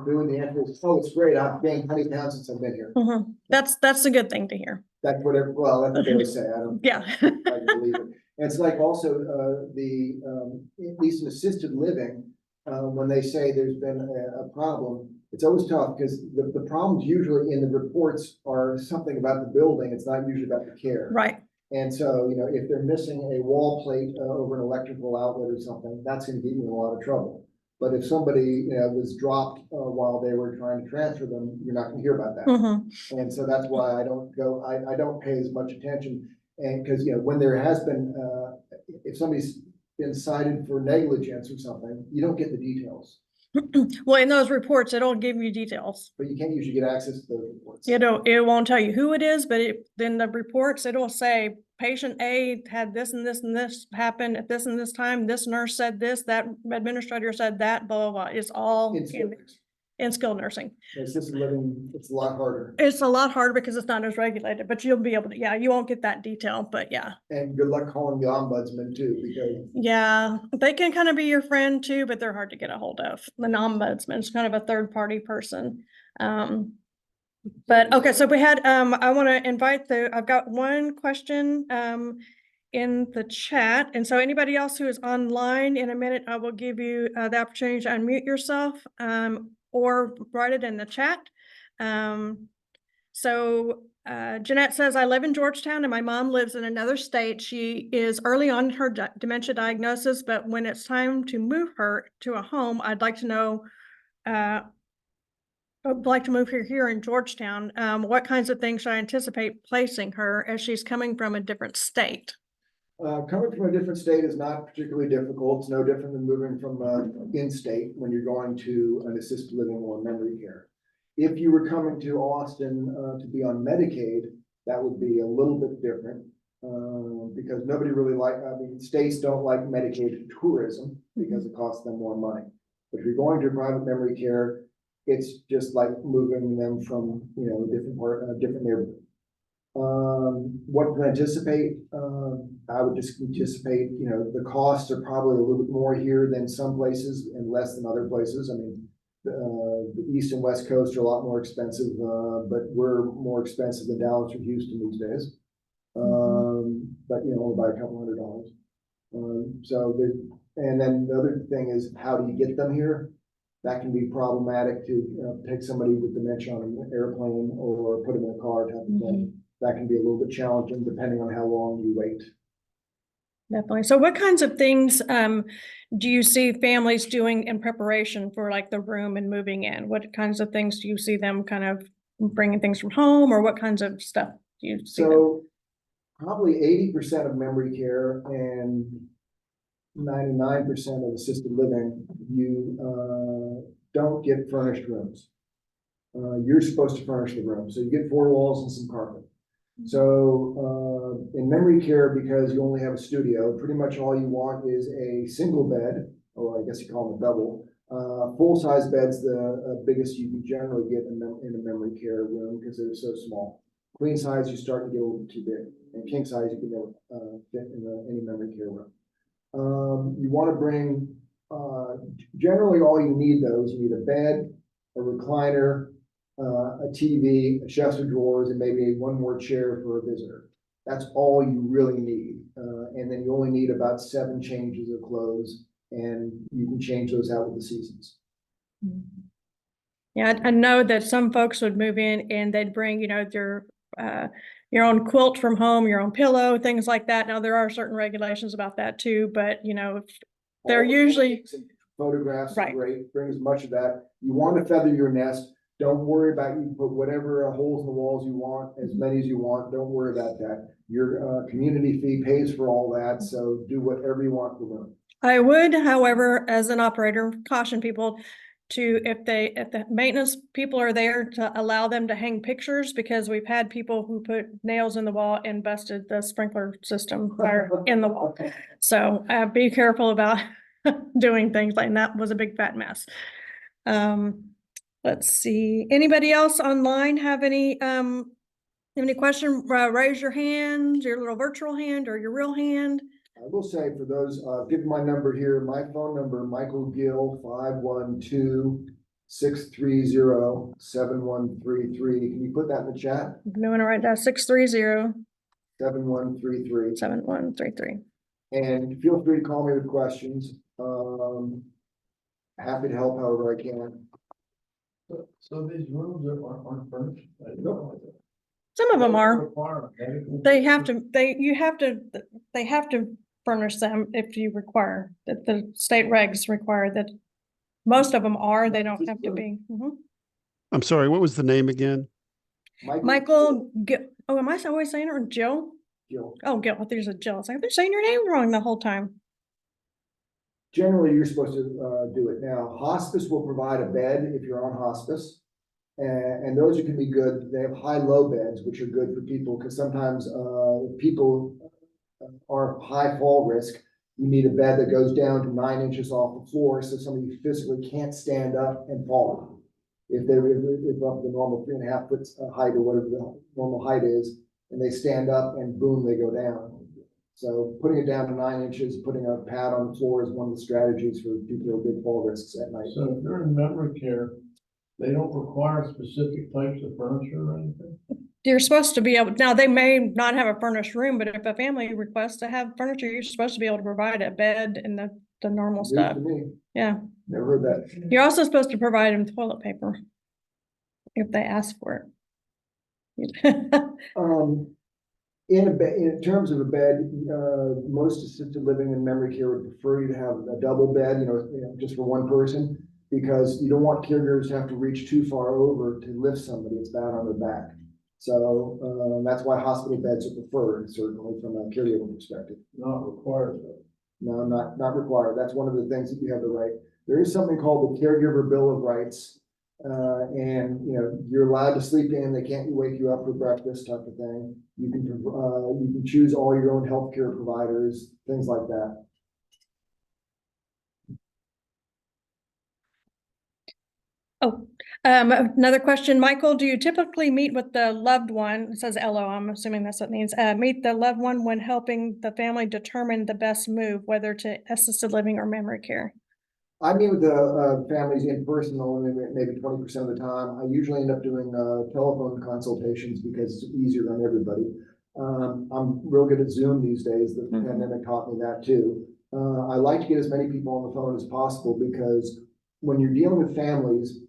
food? The answer is, oh, it's great, I've gained 20 pounds since I've been here. Mhm. That's a good thing to hear. That's whatever, well, that's what they always say, I don't. Yeah. I believe it. And it's like also, at least in assisted living, when they say there's been a problem, it's always tough, because the problems usually in the reports are something about the building, it's not usually about the care. Right. And so, if they're missing a wall plate over an electrical outlet or something, that's gonna get you in a lot of trouble. But if somebody, was dropped while they were trying to transfer them, you're not gonna hear about that. Mhm. And so that's why I don't pay as much attention. And because, when there has been, if somebody's been cited for negligence or something, you don't get the details, Well, in those reports, it'll give you details. but you can't usually get access to those reports. It won't tell you who it is, but then the reports, it'll say patient A had this and this and this happen at this and this time. This nurse said this, that administrator said that, blah, blah, blah. It's all It's in there. in skilled nursing. Assisted living, it's a lot harder. It's a lot harder because it's not as regulated, but you'll be able to, yeah, you won't get that detail, but yeah. And good luck calling the ombudsman too, because Yeah, they can kind of be your friend too, but they're hard to get a hold of. The ombudsman is kind of a third party person. But okay, so we had, I want to invite I've got one question, in the chat. And so anybody else who is online, in a minute, I will give you the opportunity to unmute yourself, or write it in the chat. Jeanette says, I live in Georgetown and my mom lives in another state. She is early on in her dementia diagnosis, but when it's time to move her to a home, I'd like to know, I'd like to move her here in Georgetown. What kinds of things should I anticipate placing her as she's coming from a different state? coming from a different state is not particularly difficult. It's no different than moving from in-state when you're going to an assisted living or memory care. If you were coming to Austin to be on Medicaid, that would be a little bit different because nobody really states don't like Medicaid tourism because it costs them more money. But if you're going to private memory care, it's just like moving them from, a different neighborhood. What can I anticipate? I would just anticipate, the costs are probably a little bit more here than some places and less than other places. I mean, the East and West Coast are a lot more expensive, but we're more expensive than Dallas or Houston these days. But only by a couple $100. And then the other thing is, how do you get them here? That can be problematic to take somebody with dementia on an airplane or put them in a car type of thing. That can be a little bit challenging depending on how long you wait. Definitely. So what kinds of things do you see families doing in preparation for like the room and moving in? What kinds of things do you see them kind of bringing things from home, or what kinds of stuff do you see them? So probably 80% of memory care and 99% of assisted living, you don't get furnished rooms. You're supposed to furnish the room. So you get 4 walls and some carpet. So in memory care, because you only have a studio, pretty much all you want is a single bed, or I guess you call them a double. Full-size beds, the biggest you can generally get in a memory care room because they're so small. Queen size, you start to get a little bit too big. And king size, you can never fit in any memory care room. You want to bring, generally all you need those, you need a bed, a recliner, a TV, a chest of drawers, and maybe one more chair for a visitor. That's all you really need. And then you only need about 7 changes of clothes, and you can change those out with the seasons. Yeah, I know that some folks would move in and they'd bring, your own quilt from home, your own pillow, things like that. Now, there are certain regulations about that too, but they're usually photographs are right. great. Bring as much of that. You want to feather your nest. Don't worry about, you put whatever holes in the walls you want, as many as you want. Don't worry about that. Your community fee pays for all that. So do whatever you want for them. I would, however, as an operator, caution people to, if the maintenance people are there, to allow them to hang pictures, because we've had people who put nails in the wall and busted the sprinkler system fire in the wall. So be careful about doing things like that. Was a big fat mess. Let's see. Anybody else online have any question? Raise your hand, your little virtual hand or your real hand. I will say, for those, give my number here, my phone number, Michael Gill, 512-630-7133. Can you put that in the chat? I'm going to write that 630-7133. 7133. And feel free to call me with questions. Happy to help however I can. So these rooms aren't furnished? I didn't know that. Some of them are. Require a medical- They have to furnish them if you require, that the state regs require that. Most of them are, they don't have to be. I'm sorry, what was the name again? Michael, oh, am I always saying it, or Jill? Gill. Oh, Gil, I think there's a Jill. It's like, I've been saying your name wrong the whole time. Generally, you're supposed to do it. Now, hospice will provide a bed if you're on hospice. And those can be good. They have high-low beds, which are good for people, because sometimes people are high fall risk. You need a bed that goes down to 9 inches off the floor, so somebody physically can't stand up and fall. if up the normal 3.5 foot height or whatever the normal height is, and they stand up and boom, they go down. So putting it down to 9 inches, putting a pad on the floor is one of the strategies for people who have big fall risks at night. So if you're in memory care, they don't require specific types of furniture or anything? You're supposed to be able, now they may not have a furnished room, but if a family requests to have furniture, you're supposed to be able to provide a bed and the normal News stuff. to me. Yeah. Never heard that. You're also supposed to provide them toilet paper if they ask for it. In terms of a bed, most assisted living and memory care would prefer you to have a double bed, just for one person, because you don't want caregivers to have to reach too far over to lift somebody. It's bad on their back. So that's why hospital beds are preferred, certainly from a caregiver perspective. Not required though. No, not required. That's one of the things that you have the right. There is something called the Caregiver Bill of Rights. And you're allowed to sleep in, they can't wake you up for breakfast type of thing. You can choose all your own healthcare providers, things like that. Oh, another question, Michael, do you typically meet with the loved one? It says LO, I'm assuming that's what it means. Meet the loved one when helping the family determine the best move, whether to assisted living or memory care. I meet with the families in person only maybe 20% of the time. I usually end up doing telephone consultations because it's easier on everybody. I'm real good at Zoom these days. The pandemic taught me that too. I like to get as many people on the phone as possible because when you're dealing with families,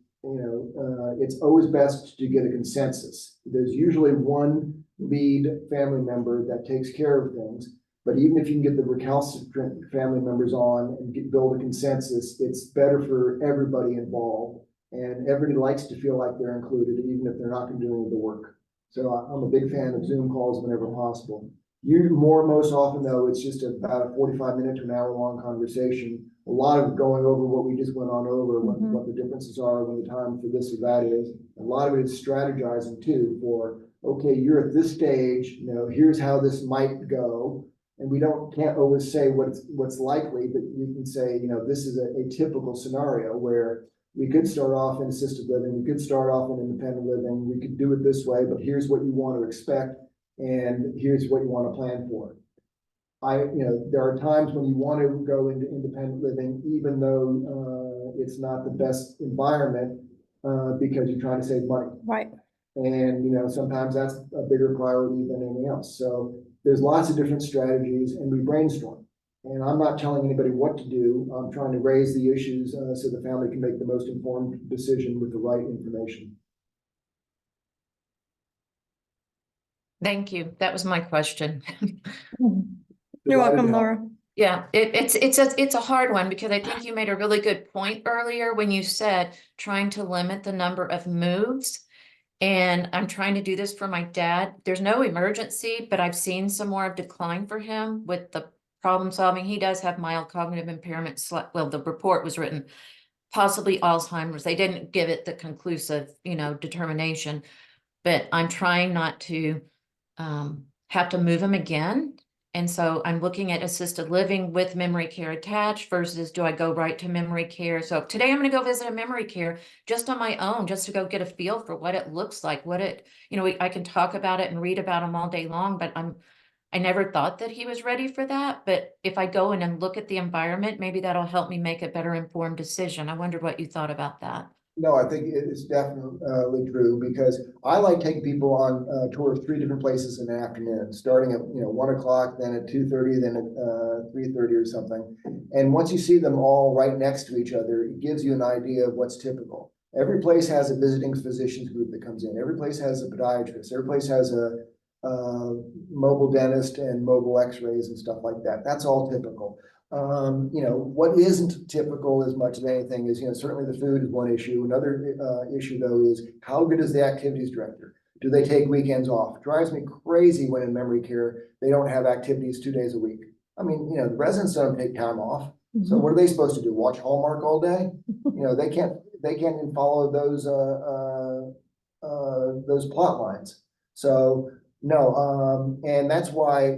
it's always best to get a consensus. There's usually one lead family member that takes care of things. But even if you can get the recalcitrant family members on and build a consensus, it's better for everybody involved. And everybody likes to feel like they're included, even if they're not going to do any of the work. So I'm a big fan of Zoom calls whenever possible. Most often though, it's just about a 45-minute to an hour-long conversation. A lot of going over what we just went on over, what the differences are, when the time for this or that is. A lot of it is strategizing too for, okay, you're at this stage, here's how this might go. And we can't always say what's likely, but we can say, this is a typical scenario where we could start off in assisted living, we could start off in independent living, we could do it this way, but here's what you want to expect, and here's what you want to plan for. There are times when you want to go into independent living, even though it's not the best environment, because you're trying to save money. Right. And, sometimes that's a bigger priority than anything else. So there's lots of different strategies and we brainstorm. And I'm not telling anybody what to do. I'm trying to raise the issues so the family can make the most informed decision with the right information. Thank you. That was my question. You're welcome, Laura. Yeah, it's a hard one because I think you made a really good point earlier when you said trying to limit the number of moves. And I'm trying to do this for my dad. There's no emergency, but I've seen some more of decline for him with the problem solving. He does have mild cognitive impairment. Well, the report was written, possibly Alzheimer's. They didn't give it the conclusive, determination, but I'm trying not to have to move him again. And so I'm looking at assisted living with memory care attached versus do I go right to memory care? So today I'm going to go visit a memory care just on my own, just to go get a feel for what it looks like, I can talk about it and read about them all day long, but I never thought that he was ready for that. But if I go in and look at the environment, maybe that'll help me make a better informed decision. I wondered what you thought about that. No, I think it is definitely true because I like taking people on tours 3 different places in the afternoon, starting at 1 o'clock, then at 2:30, then at 3:30 or something. And once you see them all right next to each other, it gives you an idea of what's typical. Every place has a visiting physicians group that comes in. Every place has a podiatrist. Every place has a mobile dentist and mobile x-rays and stuff like that. That's all typical. What isn't typical as much as anything is, certainly the food is one issue. Another issue though is how good is the activities director? Do they take weekends off? It drives me crazy when in memory care, they don't have activities 2 days a week. I mean, the residents don't take time off. So what are they supposed to do? Watch Hallmark all day? They can't even follow those plot lines. So no, and that's why,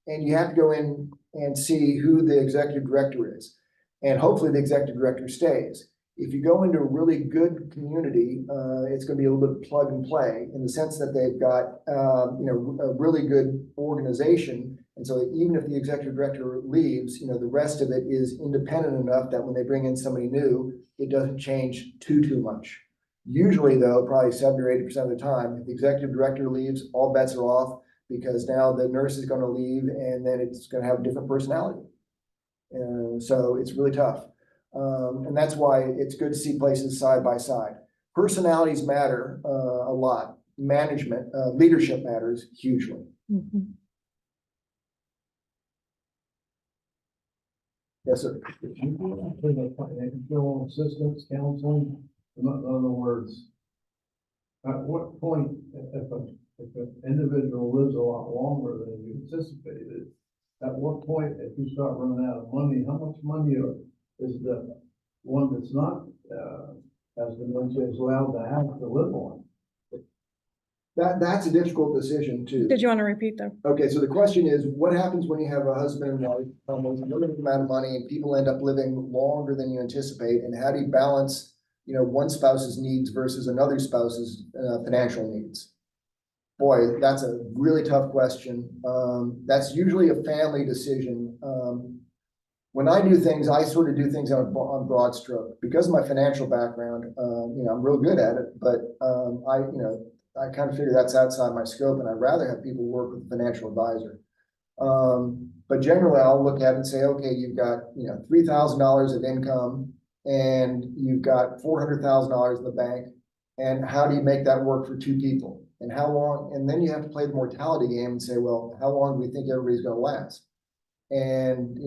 and you have to go in and see who the executive director is. And hopefully the executive director stays. If you go into a really good community, it's gonna be a little bit plug and play in the sense that they've got, a really good organization. And so even if the executive director leaves, the rest of it is independent enough that when they bring in somebody new, it doesn't change too much. Usually though, probably 70 or 80% of the time, if the executive director leaves, all bets are off because now the nurse is gonna leave and then it's gonna have a different personality. So it's really tough. And that's why it's good to see places side by side. Personalities matter a lot. Management, leadership matters hugely. Mhm. Yes, sir. For the financial assistance counseling, in other words, at what point, if an individual lives a lot longer than you anticipated, at what point, if you start running out of money, how much money is the one that's not, has dementia is allowed to have to live on? That's a difficult decision too. Did you want to repeat though? Okay, so the question is, what happens when you have a husband and wife, with a limited amount of money and people end up living longer than you anticipate? And how do you balance, one spouse's needs versus another spouse's financial needs? Boy, that's a really tough question. That's usually a family decision. When I do things, I sort of do things on broad stroke. Because of my financial background, I'm real good at it, but I kind of figure that's outside my scope, and I'd rather have people work with a financial advisor. But generally, I'll look at it and say, okay, you've got, $3,000 of income, and you've got $400,000 in the bank, and how do you make that work for two people? And how long? And then you have to play the mortality game and say, well, how long do we think everybody's going to last? And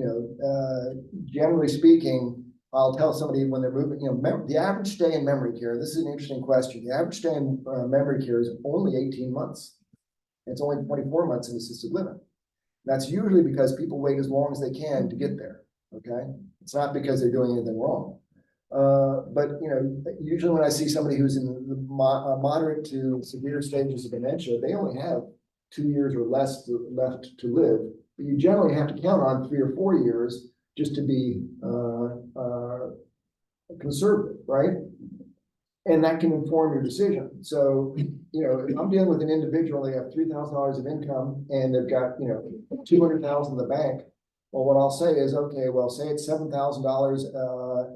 generally speaking, I'll tell somebody when they're moving, the average stay in memory care, this is an interesting question. The average stay in memory care is only 18 months. It's only 24 months in assisted living. That's usually because people wait as long as they can to get there, okay? It's not because they're doing anything wrong. But usually when I see somebody who's in the moderate to severe stages of dementia, they only have 2 years or less left to live. But you generally have to count on 3 or 4 years just to be conservative, right? And that can inform your decision. So, if I'm dealing with an individual, they have $3,000 of income and they've got, $200,000 in the bank. Well, what I'll say is, okay, well, say it's $7,000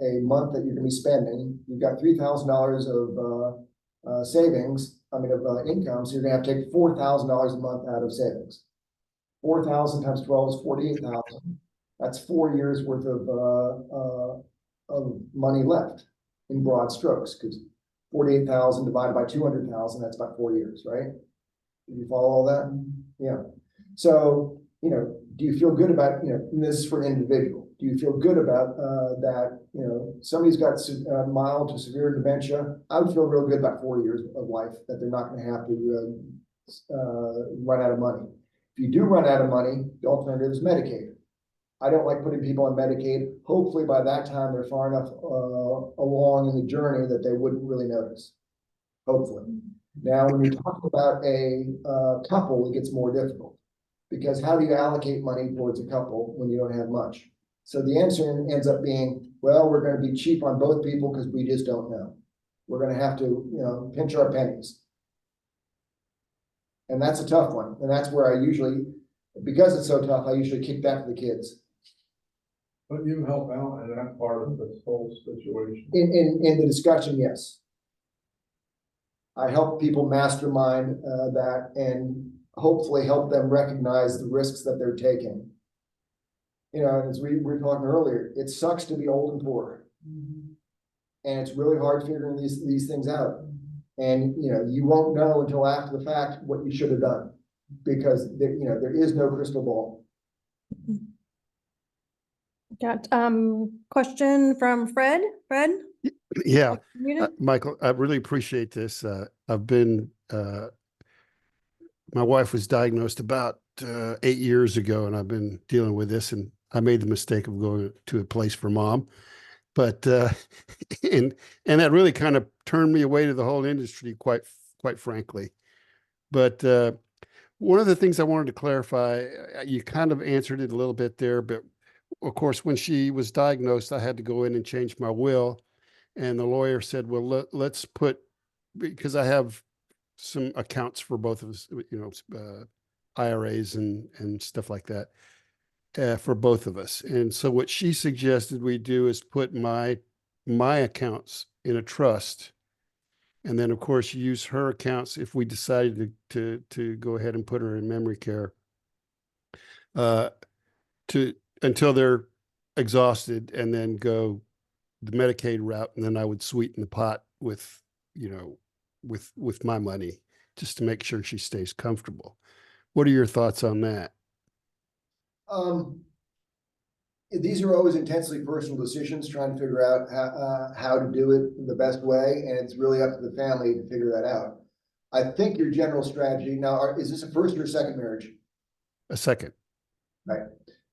a month that you're gonna be spending. You've got $3,000 of savings, of income, so you're gonna have to take $4,000 a month out of savings. 4,000 times 12 is 48,000. That's 4 years worth of money left in broad strokes, because 48,000 divided by 200,000, that's about 4 years, right? Did you follow all that? Yeah. So, do you feel good about, and this is for an individual, do you feel good about that, somebody's got mild to severe dementia? I would feel real good about 4 years of life that they're not gonna have to run out of money. If you do run out of money, the alternative is Medicaid. I don't like putting people on Medicaid. Hopefully by that time, they're far enough along in the journey that they wouldn't really notice. Hopefully. Now, when you're talking about a couple, it gets more difficult. Because how do you allocate money towards a couple when you don't have much? So the answer ends up being, well, we're going to be cheap on both people because we just don't know. We're going to have to, pinch our pennies. And that's a tough one. And that's where I usually, because it's so tough, I usually kick that to the kids. But you help out in that part of this whole situation. In the discussion, yes. I help people mastermind that and hopefully help them recognize the risks that they're taking. As we were talking earlier, it sucks to be old and poor. And it's really hard figuring these things out. And, you won't know until after the fact what you should have done because there is no crystal ball. Got question from Fred. Fred? Yeah, Muted? Michael, I really appreciate this. I've been, my wife was diagnosed about 8 years ago, and I've been dealing with this, and I made the mistake of going to a place for mom. But and that really kind of turned me away to the whole industry, quite frankly. But one of the things I wanted to clarify, you kind of answered it a little bit there, but of course, when she was diagnosed, I had to go in and change my will. And the lawyer said, well, let's put, because I have some accounts for both of us, IRAs and stuff like that, for both of us. And so what she suggested we do is put my accounts in a trust. And then, of course, use her accounts if we decided to go ahead and put her in memory care, until they're exhausted, and then go the Medicaid route. And then I would sweeten the pot with, with my money, just to make sure she stays comfortable. What are your thoughts on that? These are always intensely personal decisions, trying to figure out how to do it the best way, and it's really up to the family to figure that out. I think your general strategy now, is this a first or a second marriage? A second. Right.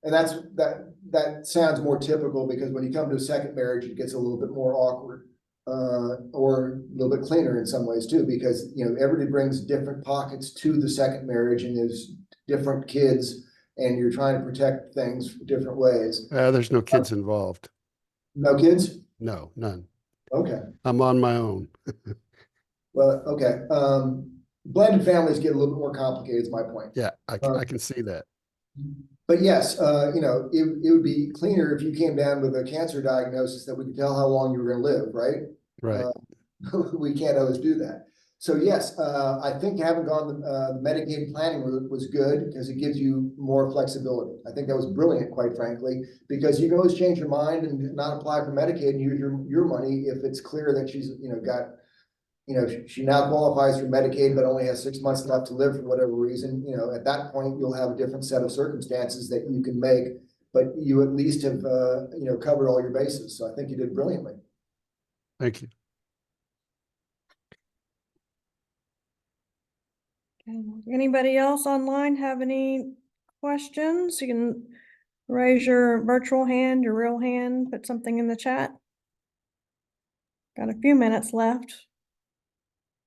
And that sounds more typical, because when you come to a second marriage, it gets a little bit more awkward, or a little bit cleaner in some ways too, because, everybody brings different pockets to the second marriage, and there's different kids, and you're trying to protect things different ways. There's no kids involved. No kids? No, none. Okay. I'm on my own. Well, okay. Blended families get a little bit more complicated, is my point. Yeah, I can see that. But yes, it would be cleaner if you came down with a cancer diagnosis that we could tell how long you were gonna live, right? Right. We can't always do that. So yes, I think having gone the Medicaid planning route was good, because it gives you more flexibility. I think that was brilliant, quite frankly, because you can always change your mind and not apply for Medicaid and use your money if it's clear that she's, she now qualifies for Medicaid, but only has 6 months left to live for whatever reason. At that point, you'll have a different set of circumstances that you can make, but you at least have, covered all your bases. So I think you did brilliantly. Thank you. Okay. Anybody else online have any questions? You can raise your virtual hand, your real hand, put something in the chat. Got a few minutes left.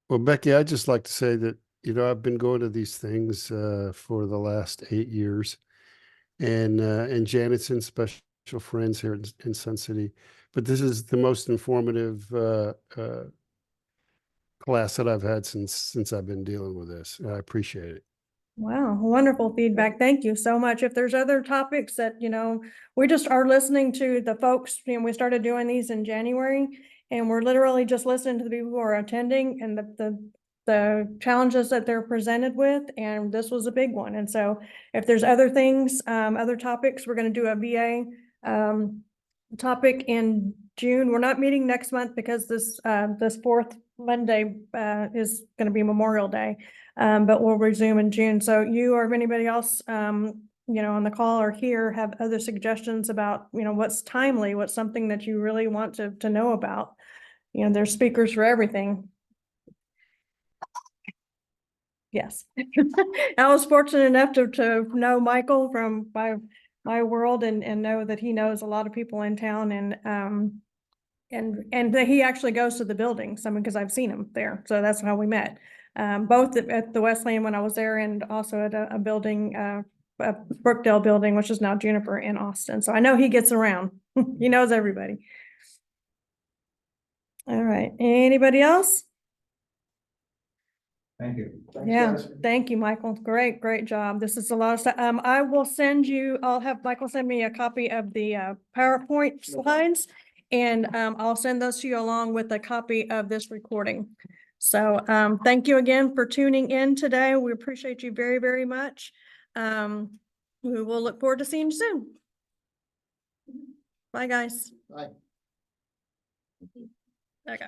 Well, Becky, I'd just like to say that, I've been going to these things for the last 8 years, and Janet's in special friends here in Sun City. But this is the most informative class that I've had since I've been dealing with this. I appreciate it. Wow, wonderful feedback. Thank you so much. If there's other topics that, we just are listening to the folks, we started doing these in January, and we're literally just listening to the people who are attending and the challenges that they're presented with, and this was a big one. And so if there's other things, other topics, we're gonna do a VA topic in June. We're not meeting next month because this fourth Monday is gonna be Memorial Day. But we'll resume in June. So you or if anybody else, on the call or here have other suggestions about, what's timely, what's something that you really want to know about. There's speakers for everything. Yes. I was fortunate enough to know Michael from my world and know that he knows a lot of people in town, and that he actually goes to the buildings, because I've seen him there. So that's how we met. Both at the Wesleyan when I was there, and also at a building, a Brookdale building, which is now Juniper in Austin. So I know he gets around. He knows everybody. All right. Anybody else? Thank you. Thanks, Yeah, guys. thank you, Michael. Great job. This is a lot of stuff. I will send you, I'll have Michael send me a copy of the PowerPoint slides, and I'll send those to you along with a copy of this recording. So thank you again for tuning in today. We appreciate you very, very much. We will look forward to seeing you soon. Bye, guys. Bye. Okay.